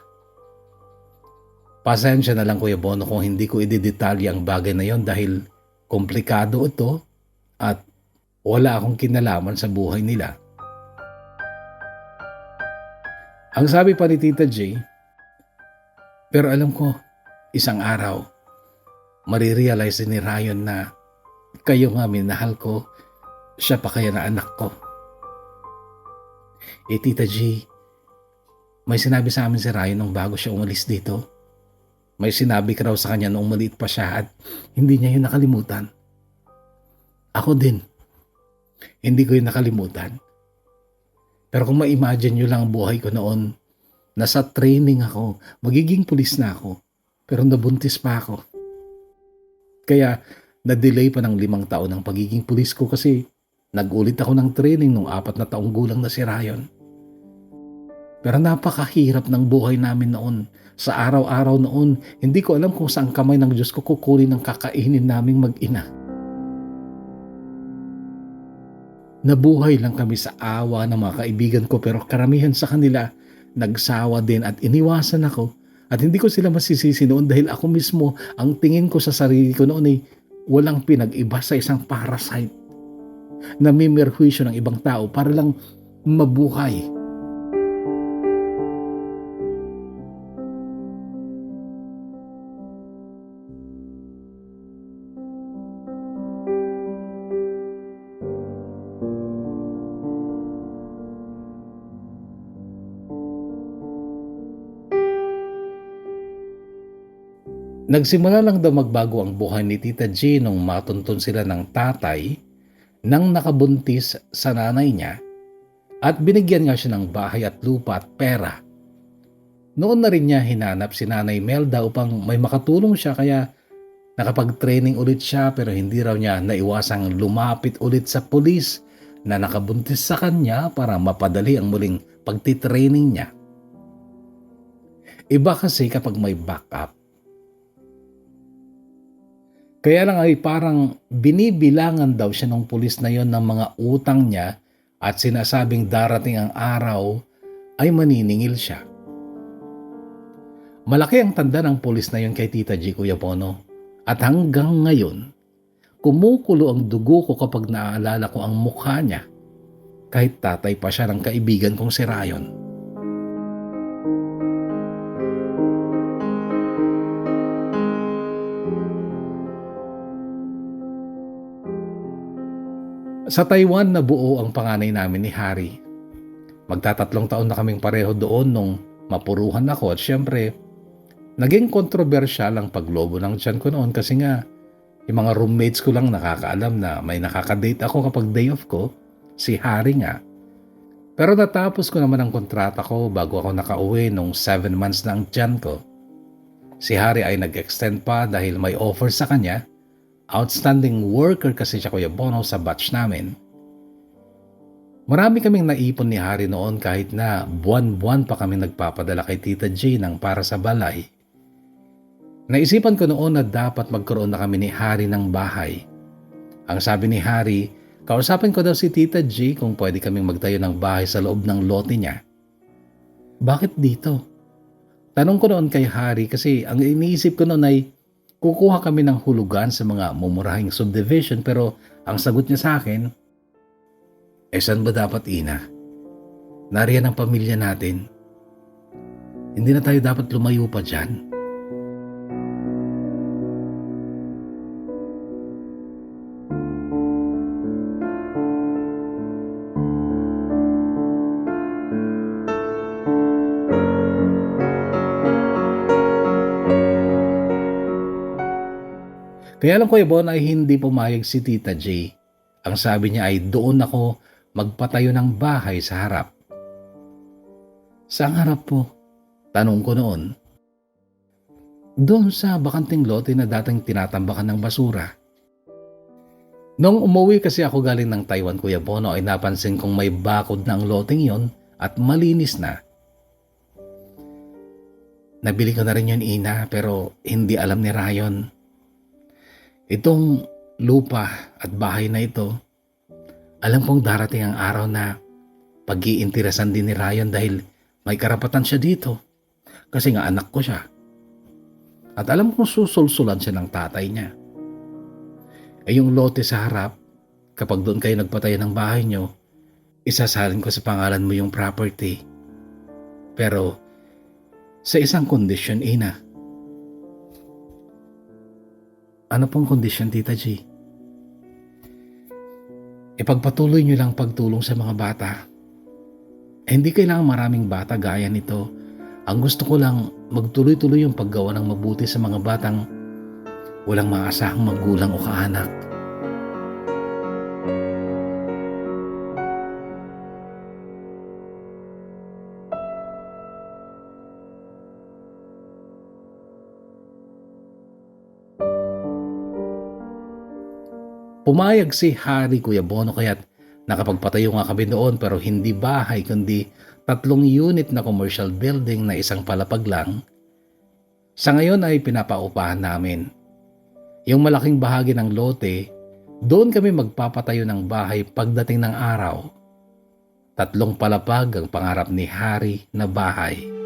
Pasensya na lang, Kuya Bono, kung hindi ko idedetalye ang bagay na yon dahil komplikado ito at wala akong kinalaman sa buhay nila. Ang sabi pa ni Tita J, pero alam ko, isang araw, marirealize ni Ryan na kayo nga minahal ko, siya pa kaya na anak ko. Tita G, may sinabi sa amin si Ryan nung bago siya umalis dito. May sinabi ka raw sa kanya nung maliit pa siya at hindi niya yun nakalimutan. Ako din, hindi ko yun nakalimutan. Pero kung ma-imagine nyo lang ang buhay ko noon, nasa training ako, magiging pulis na ako, pero nabuntis pa ako. Kaya na-delay pa ng 5 taon ang pagiging pulis ko kasi nag-ulit ako ng training nung 4 na taong gulang na si Ryan. Pero napakahirap ng buhay namin noon. Sa araw-araw noon, hindi ko alam kung saan kamay ng Diyos ko kukunin ang kakainin naming mag-ina. Nabuhay lang kami sa awa ng mga kaibigan ko pero karamihan sa kanila nagsawa din at iniwasan ako. At hindi ko sila masisisi noon dahil ako mismo, ang tingin ko sa sarili ko noon ay walang pinag-iba sa isang parasite na mimerhuisyo ng ibang tao para lang mabuhay. Nagsimula lang daw magbago ang buhay ni Tita G nung matuntun sila ng tatay nang nakabuntis sa nanay niya at binigyan nga siya ng bahay at lupa at pera. Noon na rin niya hinanap si Nanay Melda upang may makatulong siya kaya nakapag-training ulit siya pero hindi raw niya naiwasang lumapit ulit sa pulis na nakabuntis sa kanya para mapadali ang muling pagtitraining niya. Iba kasi kapag may backup. Kaya lang ay parang binibilangan daw siya ng pulis na yon ng mga utang niya at sinasabing darating ang araw ay maniningil siya. Malaki ang tanda ng pulis na yon kay Tita G, Kuya Bono. At hanggang ngayon, kumukulo ang dugo ko kapag naaalala ko ang mukha niya. Kahit tatay pa siya ng kaibigan kong si Rayon. Sa Taiwan nabuo ang panganay namin ni Harry. Magtatatlong taon na kaming pareho doon nung mapuruhan ako at syempre, naging kontrobersyal ang paglobo ng tiyan ko noon kasi nga, yung mga roommates ko lang nakakaalam na may nakakadate ako kapag day off ko, si Harry nga. Pero natapos ko naman ang kontrata ko bago ako nakauwi nung 7 months na ang tiyan ko. Si Harry ay nag-extend pa dahil may offer sa kanya. Outstanding worker kasi siya, Kuya Bono, sa batch namin. Marami kaming naipon ni Harry noon kahit na buwan-buwan pa kami nagpapadala kay Tita G ng para sa balay. Naisipan ko noon na dapat magkaroon na kami ni Harry ng bahay. Ang sabi ni Harry, kausapin ko daw si Tita G kung pwede kaming magtayo ng bahay sa loob ng lote niya. Bakit dito? Tanong ko noon kay Harry kasi ang iniisip ko noon ay kukuha kami ng hulugan sa mga mumurahing subdivision pero ang sagot niya sa akin, saan ba dapat, Ina? Nariyan ang pamilya natin. Hindi na tayo dapat lumayo pa dyan. Kaya lang, Kuya Bon, ay hindi pumayag si Tita J. Ang sabi niya ay doon ako magpatayo ng bahay sa harap. Saan harap po? Tanong ko noon. Doon sa bakanting lote na dating tinatambakan ng basura. Nung umuwi kasi ako galing ng Taiwan, Kuya Bono, ay napansin kong may bakod ng loteng yon at malinis na. Nabili ko na rin yun, Ina, pero hindi alam ni Rayon. Itong lupa at bahay na ito, alam kong darating ang araw na pag-iinteresan din ni Rayon dahil may karapatan siya dito. Kasi nga anak ko siya. At alam kong susulsulan siya ng tatay niya. Yung lote sa harap, kapag doon kayo nagpatayo ng bahay nyo, isasalin ko sa pangalan mo yung property. Pero sa isang kondisyon, Ina. Ano pong kondisyon, Tita G? Ipagpatuloy nyo lang pagtulong sa mga bata. Hindi kailangan maraming bata gaya nito. Ang gusto ko lang magtuloy-tuloy yung paggawa ng mabuti sa mga batang walang maasahang magulang o kaanak. Pumayag si Harry, Kuya Bono, kaya't nakapagpatayo nga kami doon pero hindi bahay kundi 3 unit na commercial building na isang palapag lang. Sa ngayon ay pinapaupahan namin. Yung malaking bahagi ng lote, doon kami magpapatayo ng bahay pagdating ng araw. 3 palapag ang pangarap ni Harry na bahay.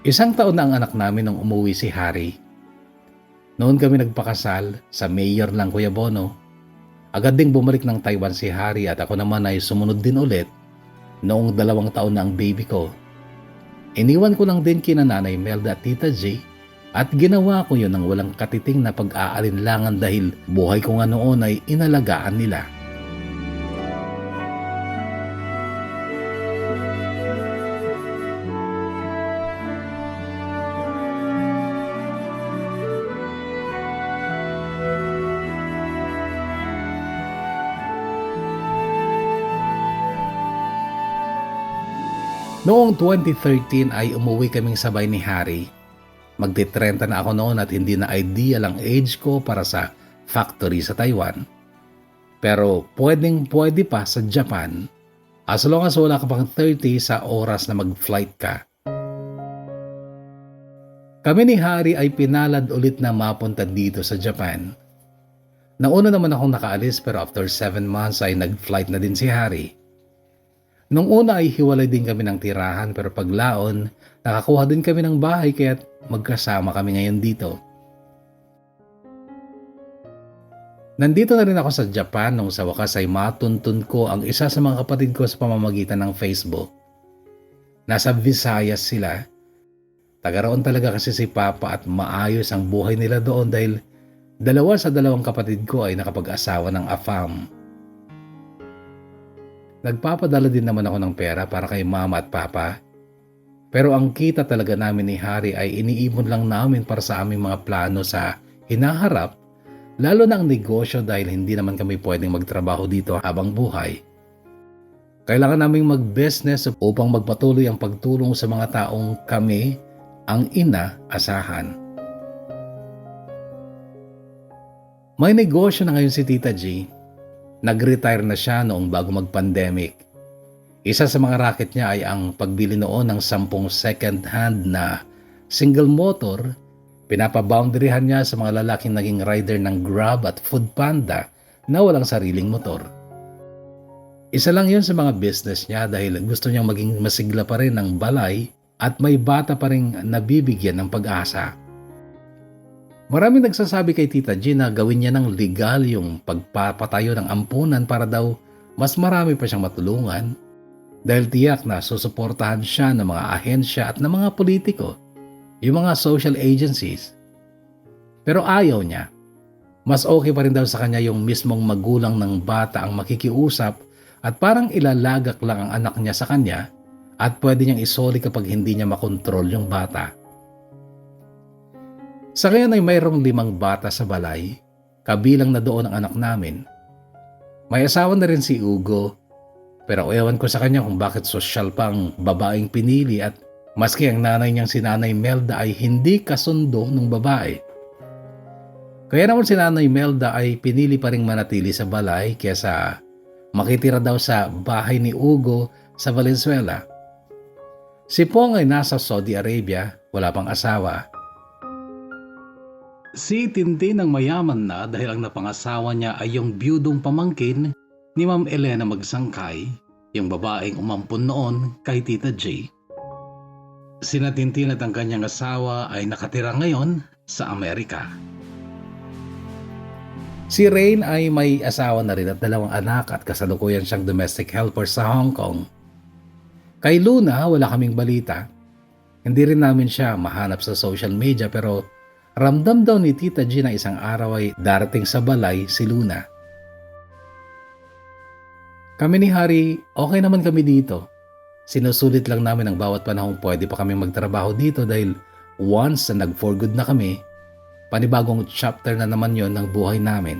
Isang taon na ang anak namin nung umuwi si Harry. Noon kami nagpakasal sa mayor lang, Kuya Bono. Agad ding bumalik ng Taiwan si Harry at ako naman ay sumunod din ulit Noong 2 taon na ang baby ko, iniwan ko lang din kina Nanay Melda at Tita G at ginawa ko yun ng walang katiting na pag-aalinlangan dahil buhay ko nga noon ay inalagaan nila. Noong 2013 ay umuwi kaming sabay ni Harry. Magti-30 na ako noon at hindi na ideal ang age ko para sa factory sa Taiwan. Pero pwede pa sa Japan as long as wala ka pang 30 sa oras na mag-flight ka. Kami ni Harry ay pinalad ulit na mapunta dito sa Japan. Nauna naman akong nakaalis pero after 7 months ay nag-flight na din si Harry. Nung una ay hiwalay din kami ng tirahan pero paglaon, nakakuha din kami ng bahay kaya magkasama kami ngayon dito. Nandito na rin ako sa Japan nung sa wakas ay matuntun ko ang isa sa mga kapatid ko sa pamamagitan ng Facebook. Nasa Visayas sila. Taga roon talaga kasi si Papa at maayos ang buhay nila doon dahil 2 sa 2 kapatid ko ay nakapag-asawa ng AFAM. Nagpapadala din naman ako ng pera para kay Mama at Papa. Pero ang kita talaga namin ni Harry ay iniipon lang namin para sa aming mga plano sa hinaharap, lalo na ang negosyo dahil hindi naman kami pwedeng magtrabaho dito habang buhay. Kailangan naming mag-business upang magpatuloy ang pagtulong sa mga taong kami ang inaasahan. May negosyo na ngayon si Tita G. Nag-retire na siya noong bago mag-pandemic. Isa sa mga racket niya ay ang pagbili noon ng 10 second-hand na single motor. Pinapaboundaryhan niya sa mga lalaking naging rider ng Grab at Foodpanda na walang sariling motor. Isa lang yun sa mga business niya dahil gusto niyang maging masigla pa rin ng balay at may bata pa rin nabibigyan ng pag-asa. Maraming nagsasabi kay Tita G na gawin niya ng legal yung pagpapatayo ng ampunan para daw mas marami pa siyang matulungan dahil tiyak na susuportahan siya ng mga ahensya at ng mga politiko, yung mga social agencies. Pero ayaw niya. Mas okay pa rin daw sa kanya yung mismong magulang ng bata ang makikiusap at parang ilalagak lang ang anak niya sa kanya at pwede niyang isoli kapag hindi niya makontrol yung bata. Sa ngayon ay mayroong 5 bata sa balay, kabilang na doon ang anak namin. May asawa na rin si Ugo, pero ewan ko sa kanya kung bakit sosyal pa ang babaeng pinili at maski ang nanay niyang si Nanay Melda ay hindi kasundo ng babae. Kaya naman si Nanay Melda ay pinili pa ring manatili sa balay kaysa makitira daw sa bahay ni Ugo sa Valenzuela. Si Pong ay nasa Saudi Arabia, wala pang asawa. Si Tintin ang mayaman na dahil ang napangasawa niya ay yung biyudong pamangkin ni Ma'am Elena Magsangkay, yung babaeng umampun noon kay Tita J. Sina Tintin at ang kanyang asawa ay nakatira ngayon sa Amerika. Si Rain ay may asawa na rin at 2 anak at kasalukuyan siyang domestic helper sa Hong Kong. Kay Luna wala kaming balita. Hindi rin namin siya mahanap sa social media pero ramdam daw ni Tita G na isang araw ay darating sa balay si Luna. Kami ni Harry, okay naman kami dito. Sinusulit lang namin ang bawat panahong pwede pa kami magtrabaho dito dahil once na nag-for good na kami, panibagong chapter na naman yon ng buhay namin.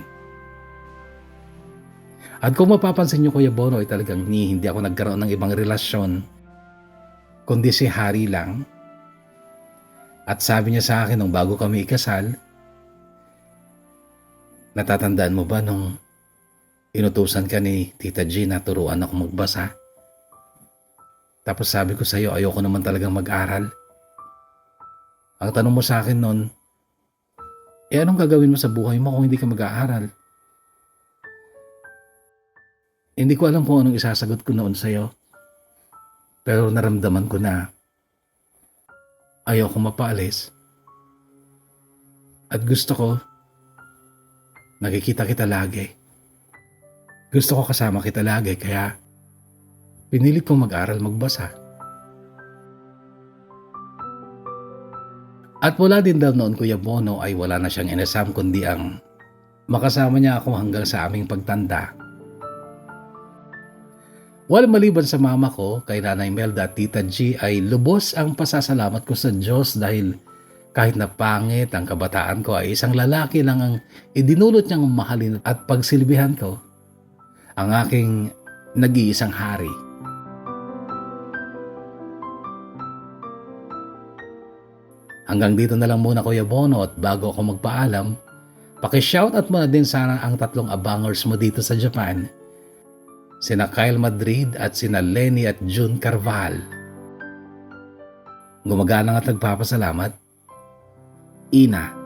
At kung mapapansin niyo Kuya Bono ay talagang hindi ako nagkaroon ng ibang relasyon, kundi si Harry lang. At sabi niya sa akin nung bago kami ikasal, natatandaan mo ba nung inutusan ka ni Tita G na turuan ako magbasa? Tapos sabi ko sa iyo, ayoko naman talagang mag-aral. Ang tanong mo sa akin noon, anong gagawin mo sa buhay mo kung hindi ka mag-aaral? Hindi ko alam kung anong isasagot ko noon sa iyo. Pero naramdaman ko na ayaw ko mapaalis. At gusto ko, nakikita kita lagi. Gusto ko kasama kita lagi kaya Pinilit kong mag-aral magbasa. At mula din daw noon, Kuya Bono, ay wala na siyang inasam kundi ang makasama niya ako hanggang sa aming pagtanda. Maliban sa mama ko, kay Nanay Melda at Tita G, ay lubos ang pasasalamat ko sa Diyos dahil kahit na pangit ang kabataan ko ay isang lalaki lang ang idinulot niyang mahalin at pagsilbihan ko, ang aking nag-iisang hari. Hanggang dito na lang muna, Kuya Bono, at bago ako magpaalam, paki-shoutout mo na din sana ang 3 abangers mo dito sa Japan. Sina Kyle Madrid at sina Lenny at June Carval. Gumagana at nagpapasalamat, Ina.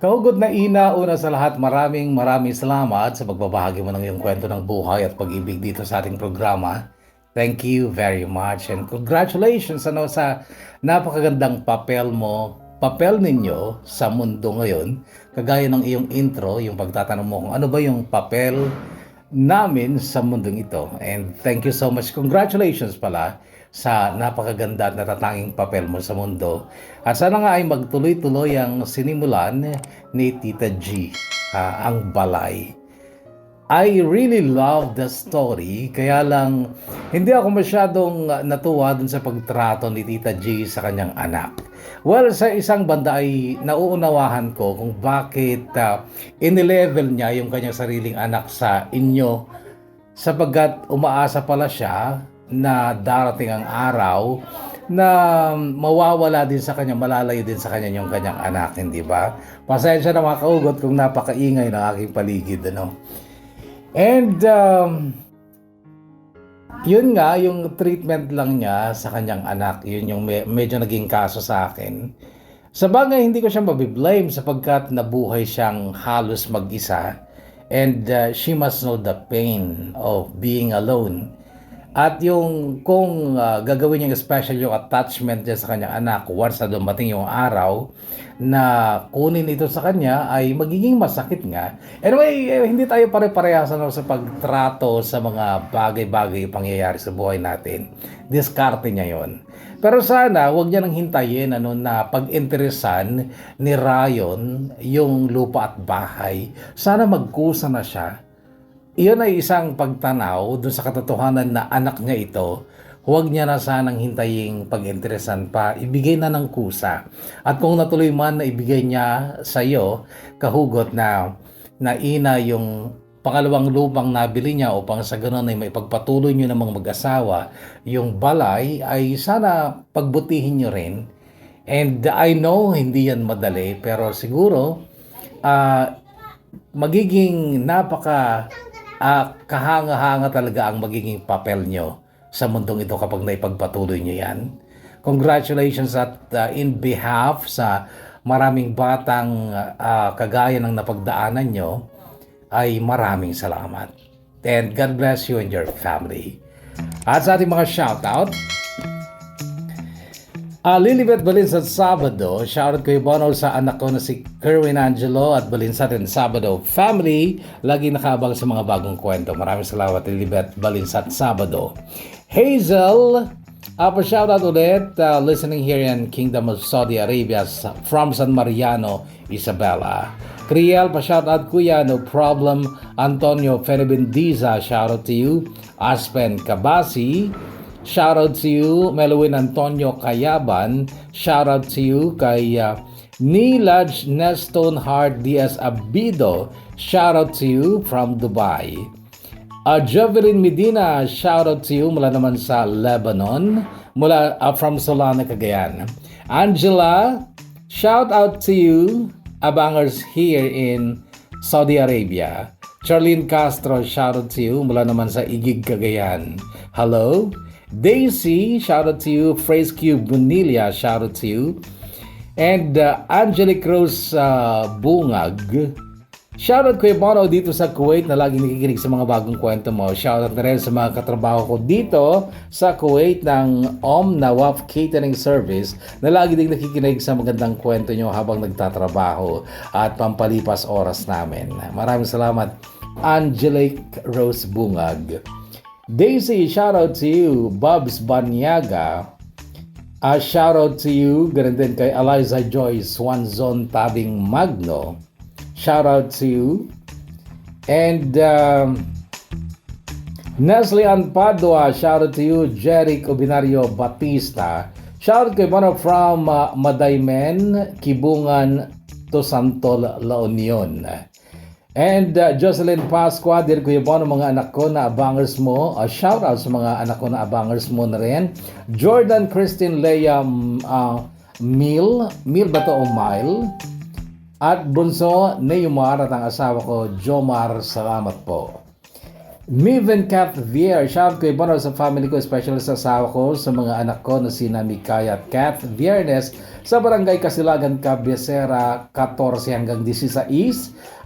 Kaugod na Ina, una sa lahat, maraming salamat sa pagbabahagi mo ng iyong kwento ng buhay at pag-ibig dito sa ating programa. Thank you very much and congratulations sa napakagandang papel ninyo sa mundo ngayon. Kagaya ng iyong intro, yung pagtatanong mo kung ano ba yung papel namin sa mundong ito. And thank you so much. Congratulations pala sa napakaganda at natatanging papel mo sa mundo. At sana nga ay magtuloy-tuloy ang sinimulan ni Tita G, ang balay. I really love the story, kaya lang hindi ako masyadong natuwa dun sa pagtrato ni Tita G sa kanyang anak. Well, sa isang banda ay nauunawahan ko kung bakit in-level niya yung kanyang sariling anak sa inyo, sapagkat umaasa pala siya na darating ang araw na mawawala din sa kanya, malalayo din sa kanya yung kanyang anak, hindi ba? Pasensya na mga kaugot kung napakaingay ng aking paligid, ano? And yun nga, yung treatment lang niya sa kanyang anak, yun yung medyo naging kaso sa akin. Sa bagay, hindi ko siya mabiblame sapagkat nabuhay siyang halos mag-isa, and she must know the pain of being alone. At yung kung gagawin niyang special yung attachment niya sa kanyang anak once na dumating yung araw na kunin ito sa kanya, ay magiging masakit nga. Anyway, hindi tayo pare-parehasan sa pagtrato sa mga bagay-bagay pangyayari sa buhay natin. Diskarte niya yon. Pero sana huwag niya nang hintayin na pag-interesan ni Ryan yung lupa at bahay. Sana magkusa na siya. Iyon ay isang pagtanaw dun sa katotohanan na anak niya ito. Huwag niya na sanang hintaying pag-interesan pa, ibigay na ng kusa. At kung natuloy man na ibigay niya sa iyo, kahugot na Ina, yung pangalawang lupang nabili niya upang sa ganoon ay maipagpatuloy niyo namang mag-asawa, yung balay ay sana pagbutihin niyo rin. And I know hindi yan madali, pero siguro magiging kahanga-hanga talaga ang magiging papel nyo sa mundong ito kapag naipagpatuloy nyo yan. Congratulations at in behalf sa maraming batang kagaya ng napagdaanan nyo, ay maraming salamat. And God bless you and your family. At sa ating mga shoutout, Lilibet Balinsat Sabado, shoutout kay Bono sa anak ko na si Kerwin Angelo at Balinsat and Sabado family. Lagi nakaabang sa mga bagong kwento. Maraming salamat, Lilibet Balinsat Sabado. Hazel, shoutout ulit, listening here in Kingdom of Saudi Arabia from San Mariano, Isabela. Kriel, shoutout kuya, no problem. Antonio Fenibindiza, shoutout to you. Aspen Kabasi, shoutout to you. Melwin Antonio Kayaban, shoutout to you. Kay Nilaj Neston Hart Diaz Abido, shoutout to you from Dubai. Jovelyn Medina, shoutout to you mula naman sa Lebanon, from Solana, Cagayan. Angela, shoutout to you, abangers here in Saudi Arabia. Charlene Castro, shoutout to you mula naman sa Igig, Cagayan. Hello. Daisy, shoutout to you. Phrase Cube Bunilia, shoutout to you. And Angelic Rose Bungag. Shoutout Kuya Bono dito sa Kuwait na laging nakikinig sa mga bagong kwento mo. Shoutout na rin sa mga katrabaho ko dito sa Kuwait ng Nawaf Catering Service na lagi din nakikinig sa magandang kwento nyo habang nagtatrabaho at pampalipas oras namin. Maraming salamat, Angelic Rose Bungag. Daisy, shoutout to you. Bobs Banyaga, shoutout to you. Ganun din kay Eliza Joyce Swanzon Tabing Magno. Shout out to you. And Nestle Anpadua, shout out to you. Jeric Obinario Batista, shout out kay Bono from Madaymen, Kibungan to Santol, La Union. And Jocelyn Pasqua, dir Kuya Bono, mga anak ko na abangers mo. Shout out sa mga anak ko na abangers mo na rin. Jordan Christine Leia Mil ba to o Mile? At bunso, Neymar at ang asawa ko, Jomar, salamat po. Miven Kat Vier, shout kay Bono sa family ko, especially sa asawa ko, sa mga anak ko na sina Mikaya at Kat Viernes sa Barangay Kasilagan, Cabecera, 14 hanggang 16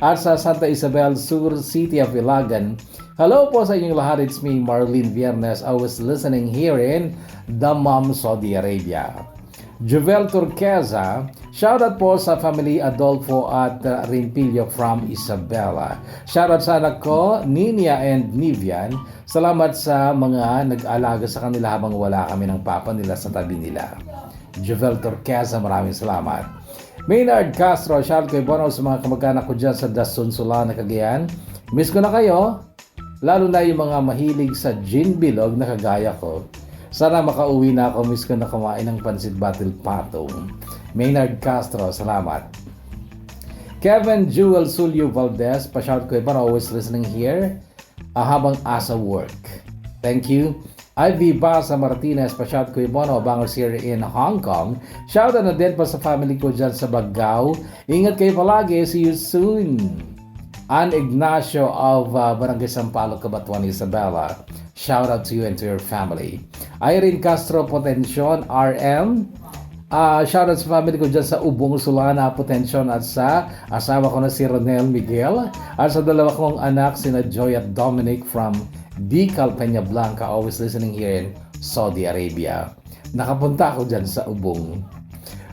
at sa Santa Isabel Sur, City of Ilagan. Hello po sa inyong lahat, it's me, Marlene Viernes. I was listening here in Dammam, Saudi Arabia. Jovel Turqueza, shoutout po sa family Adolfo at Rimpilio from Isabela. Shoutout sa anak ko, Ninia and Nivian. Salamat sa mga nag-alaga sa kanila habang wala kami ng papa nila sa tabi nila. Jovel Turqueza, maraming salamat. Maynard Castro, shoutout kay Bono sa mga kamag-anak ko dyan sa Dasun Sula, Cagayan. Miss ko na kayo, lalo na yung mga mahilig sa gin bilog na kagaya ko. Sana makauwi na ako, miss ko na kumain ng pansit batil patong. Maynard Castro, salamat. Kevin Jewel Sulio Valdez, pa-shout ko iba, always listening here habang asa work. Thank you. Ivy Basa Martinez, pa-shout ko iba, bangers here in Hong Kong. Shout out na din pa sa family ko dyan sa Bagao. Ingat kayo palagi, see you soon. An Ignacio of Barangay Sampaloc, Cabatuan, Isabela. Shout out to you and to your family. Irene Castro Potencion, RM. Shout out sa family ko dyan sa Ubong Sulana, Potencion at sa asawa ko na si Ronel Miguel. At sa dalawa kong anak, sina Joy at Dominic from Bicol, Peña Blanca, always listening here in Saudi Arabia. Nakapunta ako dyan sa Ubong.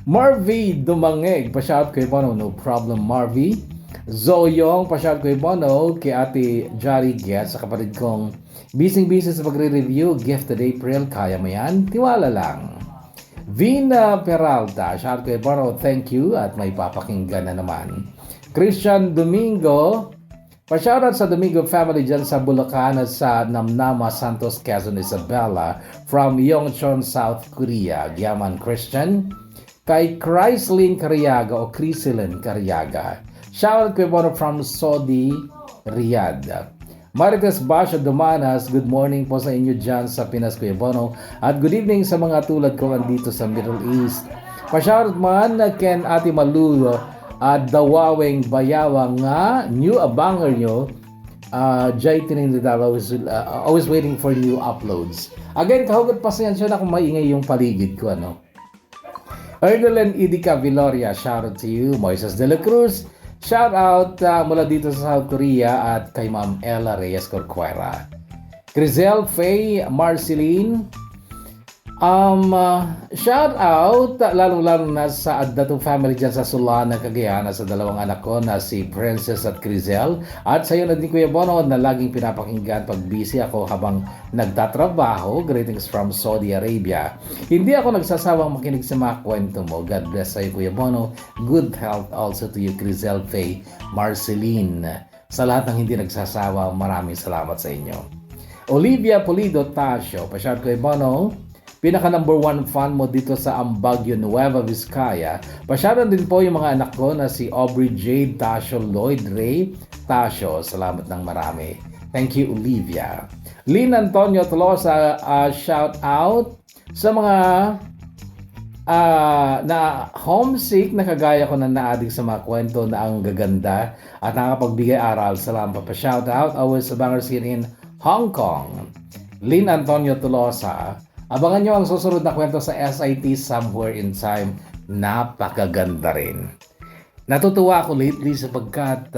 Marvy Dumangeg, pa-shout kay Bono, no problem Marvy. Zoyong, pa-shout kay Bono, kay Ate Jari Get, sa kapatid kong busy sa pagre-review, gifted April, kaya mo yan, tiwala lang. Vina Peralta, shout kay Bono, thank you, at may papakinggan na naman. Christian Domingo, pa-shoutout sa Domingo family dyan sa Bulacan at sa Namnama, Santos, Quezon, Isabela, from Yongchon, South Korea. Gyaman Christian. Kay Chryslin Cariaga o Chryslin Cariaga, shoutout kay Bono from Saudi, Riyadh. Marites Basha Dumanas, good morning po sa inyo dyan sa Pinas, Kuya Bono. At good evening sa mga tulad ko andito sa Middle East. Pa-shoutout man Ken Ate Malu at Dawaweng Bayawang nga new abanger nyo. Jay Tinindidal, always waiting for new uploads. Again, kahugot pasensya na kung maingay yung paligid ko, ano. Erdelen Idika Viloria, shoutout to you. Moises De La Cruz, shout out mula dito sa South Korea at kay Ma'am Ella Reyes Corcuera. Crizel Faye Marceline, shout out lalo-lalo na sa Addatong family dyan sa Sulana, Cagayan, sa dalawang anak ko na si Princess at Crizel. At sa iyo na din Kuya Bono na laging pinapakinggan pag busy ako habang nagtatrabaho. Greetings from Saudi Arabia. Hindi ako nagsasawang makinig sa mga kwento mo. God bless sa iyo Kuya Bono. Good health also to you Crizel Faye Marceline. Sa lahat ng hindi nagsasawa, maraming salamat sa inyo. Olivia Polido Tasio, pa-shout Kuya Bono. Pinaka number 1 fan mo dito sa Ambagyo, Nueva Vizcaya. Pasyaran din po yung mga anak ko na si Aubrey Jade Tasio, Lloyd Ray Tasio. Salamat ng marami. Thank you, Olivia. Lynn Antonio Tolosa, shout out sa mga na homesick na kagaya ko na naadik sa mga kwento na ang gaganda at nakapagbigay aral. Salamat pa shout out. Always sa bangers here in Hong Kong. Lynn Antonio Tolosa. Abangan nyo ang susunod na kwento sa SIT Somewhere in Time napakaganda rin. Natutuwa ako lately sapagkat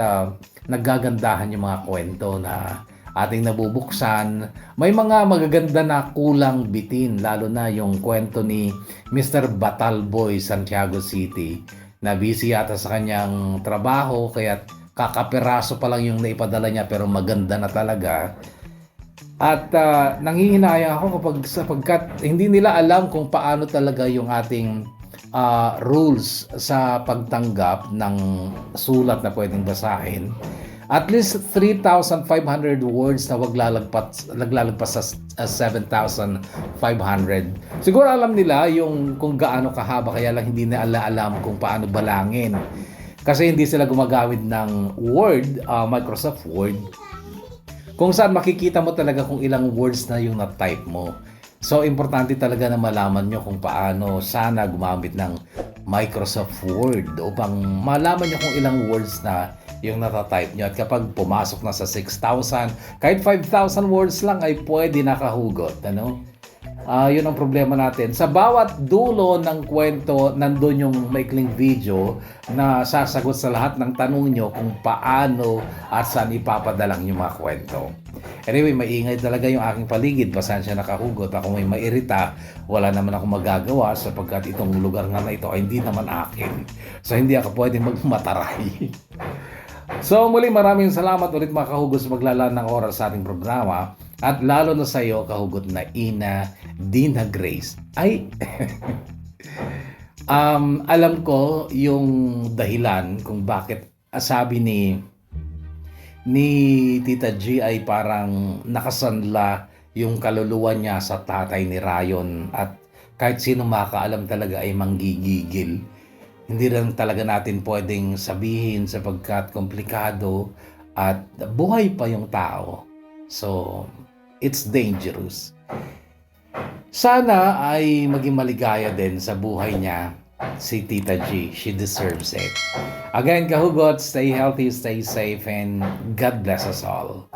nagagandahan yung mga kwento na ating nabubuksan. May mga magaganda na kulang bitin, lalo na yung kwento ni Mr. Batalboy Santiago City na busy yata sa kanyang trabaho kaya kakaperaso pa lang yung naipadala niya pero maganda na talaga. At nanghihinayang ako sapagkat hindi nila alam kung paano talaga yung ating rules sa pagtanggap ng sulat na pwedeng basahin. At least 3,500 words na wag lalagpas sa 7,500. Siguro alam nila yung kung gaano kahaba kaya lang hindi nila alam kung paano balangin. Kasi hindi sila gumagamit ng Word, Microsoft Word, kung saan makikita mo talaga kung ilang words na yung na-type mo. So, importante talaga na malaman nyo kung paano sana gumamit ng Microsoft Word upang malaman nyo kung ilang words na yung natatype nyo. At kapag pumasok na sa 6,000, kahit 5,000 words lang ay pwede nakahugot. Ano? Yun ang problema natin. Sa bawat dulo ng kwento, nandun yung maikling video na sasagot sa lahat ng tanong nyo kung paano at saan ipapadalang yung mga kwento. Anyway, maingay talaga yung aking paligid. Pasensya nakahugot. Ako may mairita. Wala naman ako magagawa sapagkat itong lugar nga na ito ay hindi naman akin. So, hindi ako pwedeng magmataray. So, muli maraming salamat ulit mga kahugot sa maglalaan ng oras sa ating programa. At lalo na sa iyo, kahugot na Ina Dina Grace. Ay, alam ko yung dahilan kung bakit sabi ni Tita G ay parang nakasanla yung kaluluwa niya sa tatay ni Ryan at kahit sino makakaalam talaga ay manggigigil. Hindi lang talaga natin pwedeng sabihin sapagkat komplikado at buhay pa yung tao. So, it's dangerous. Sana ay maging maligaya din sa buhay niya si Tita G. She deserves it. Again, kahugot, stay healthy, stay safe, and God bless us all.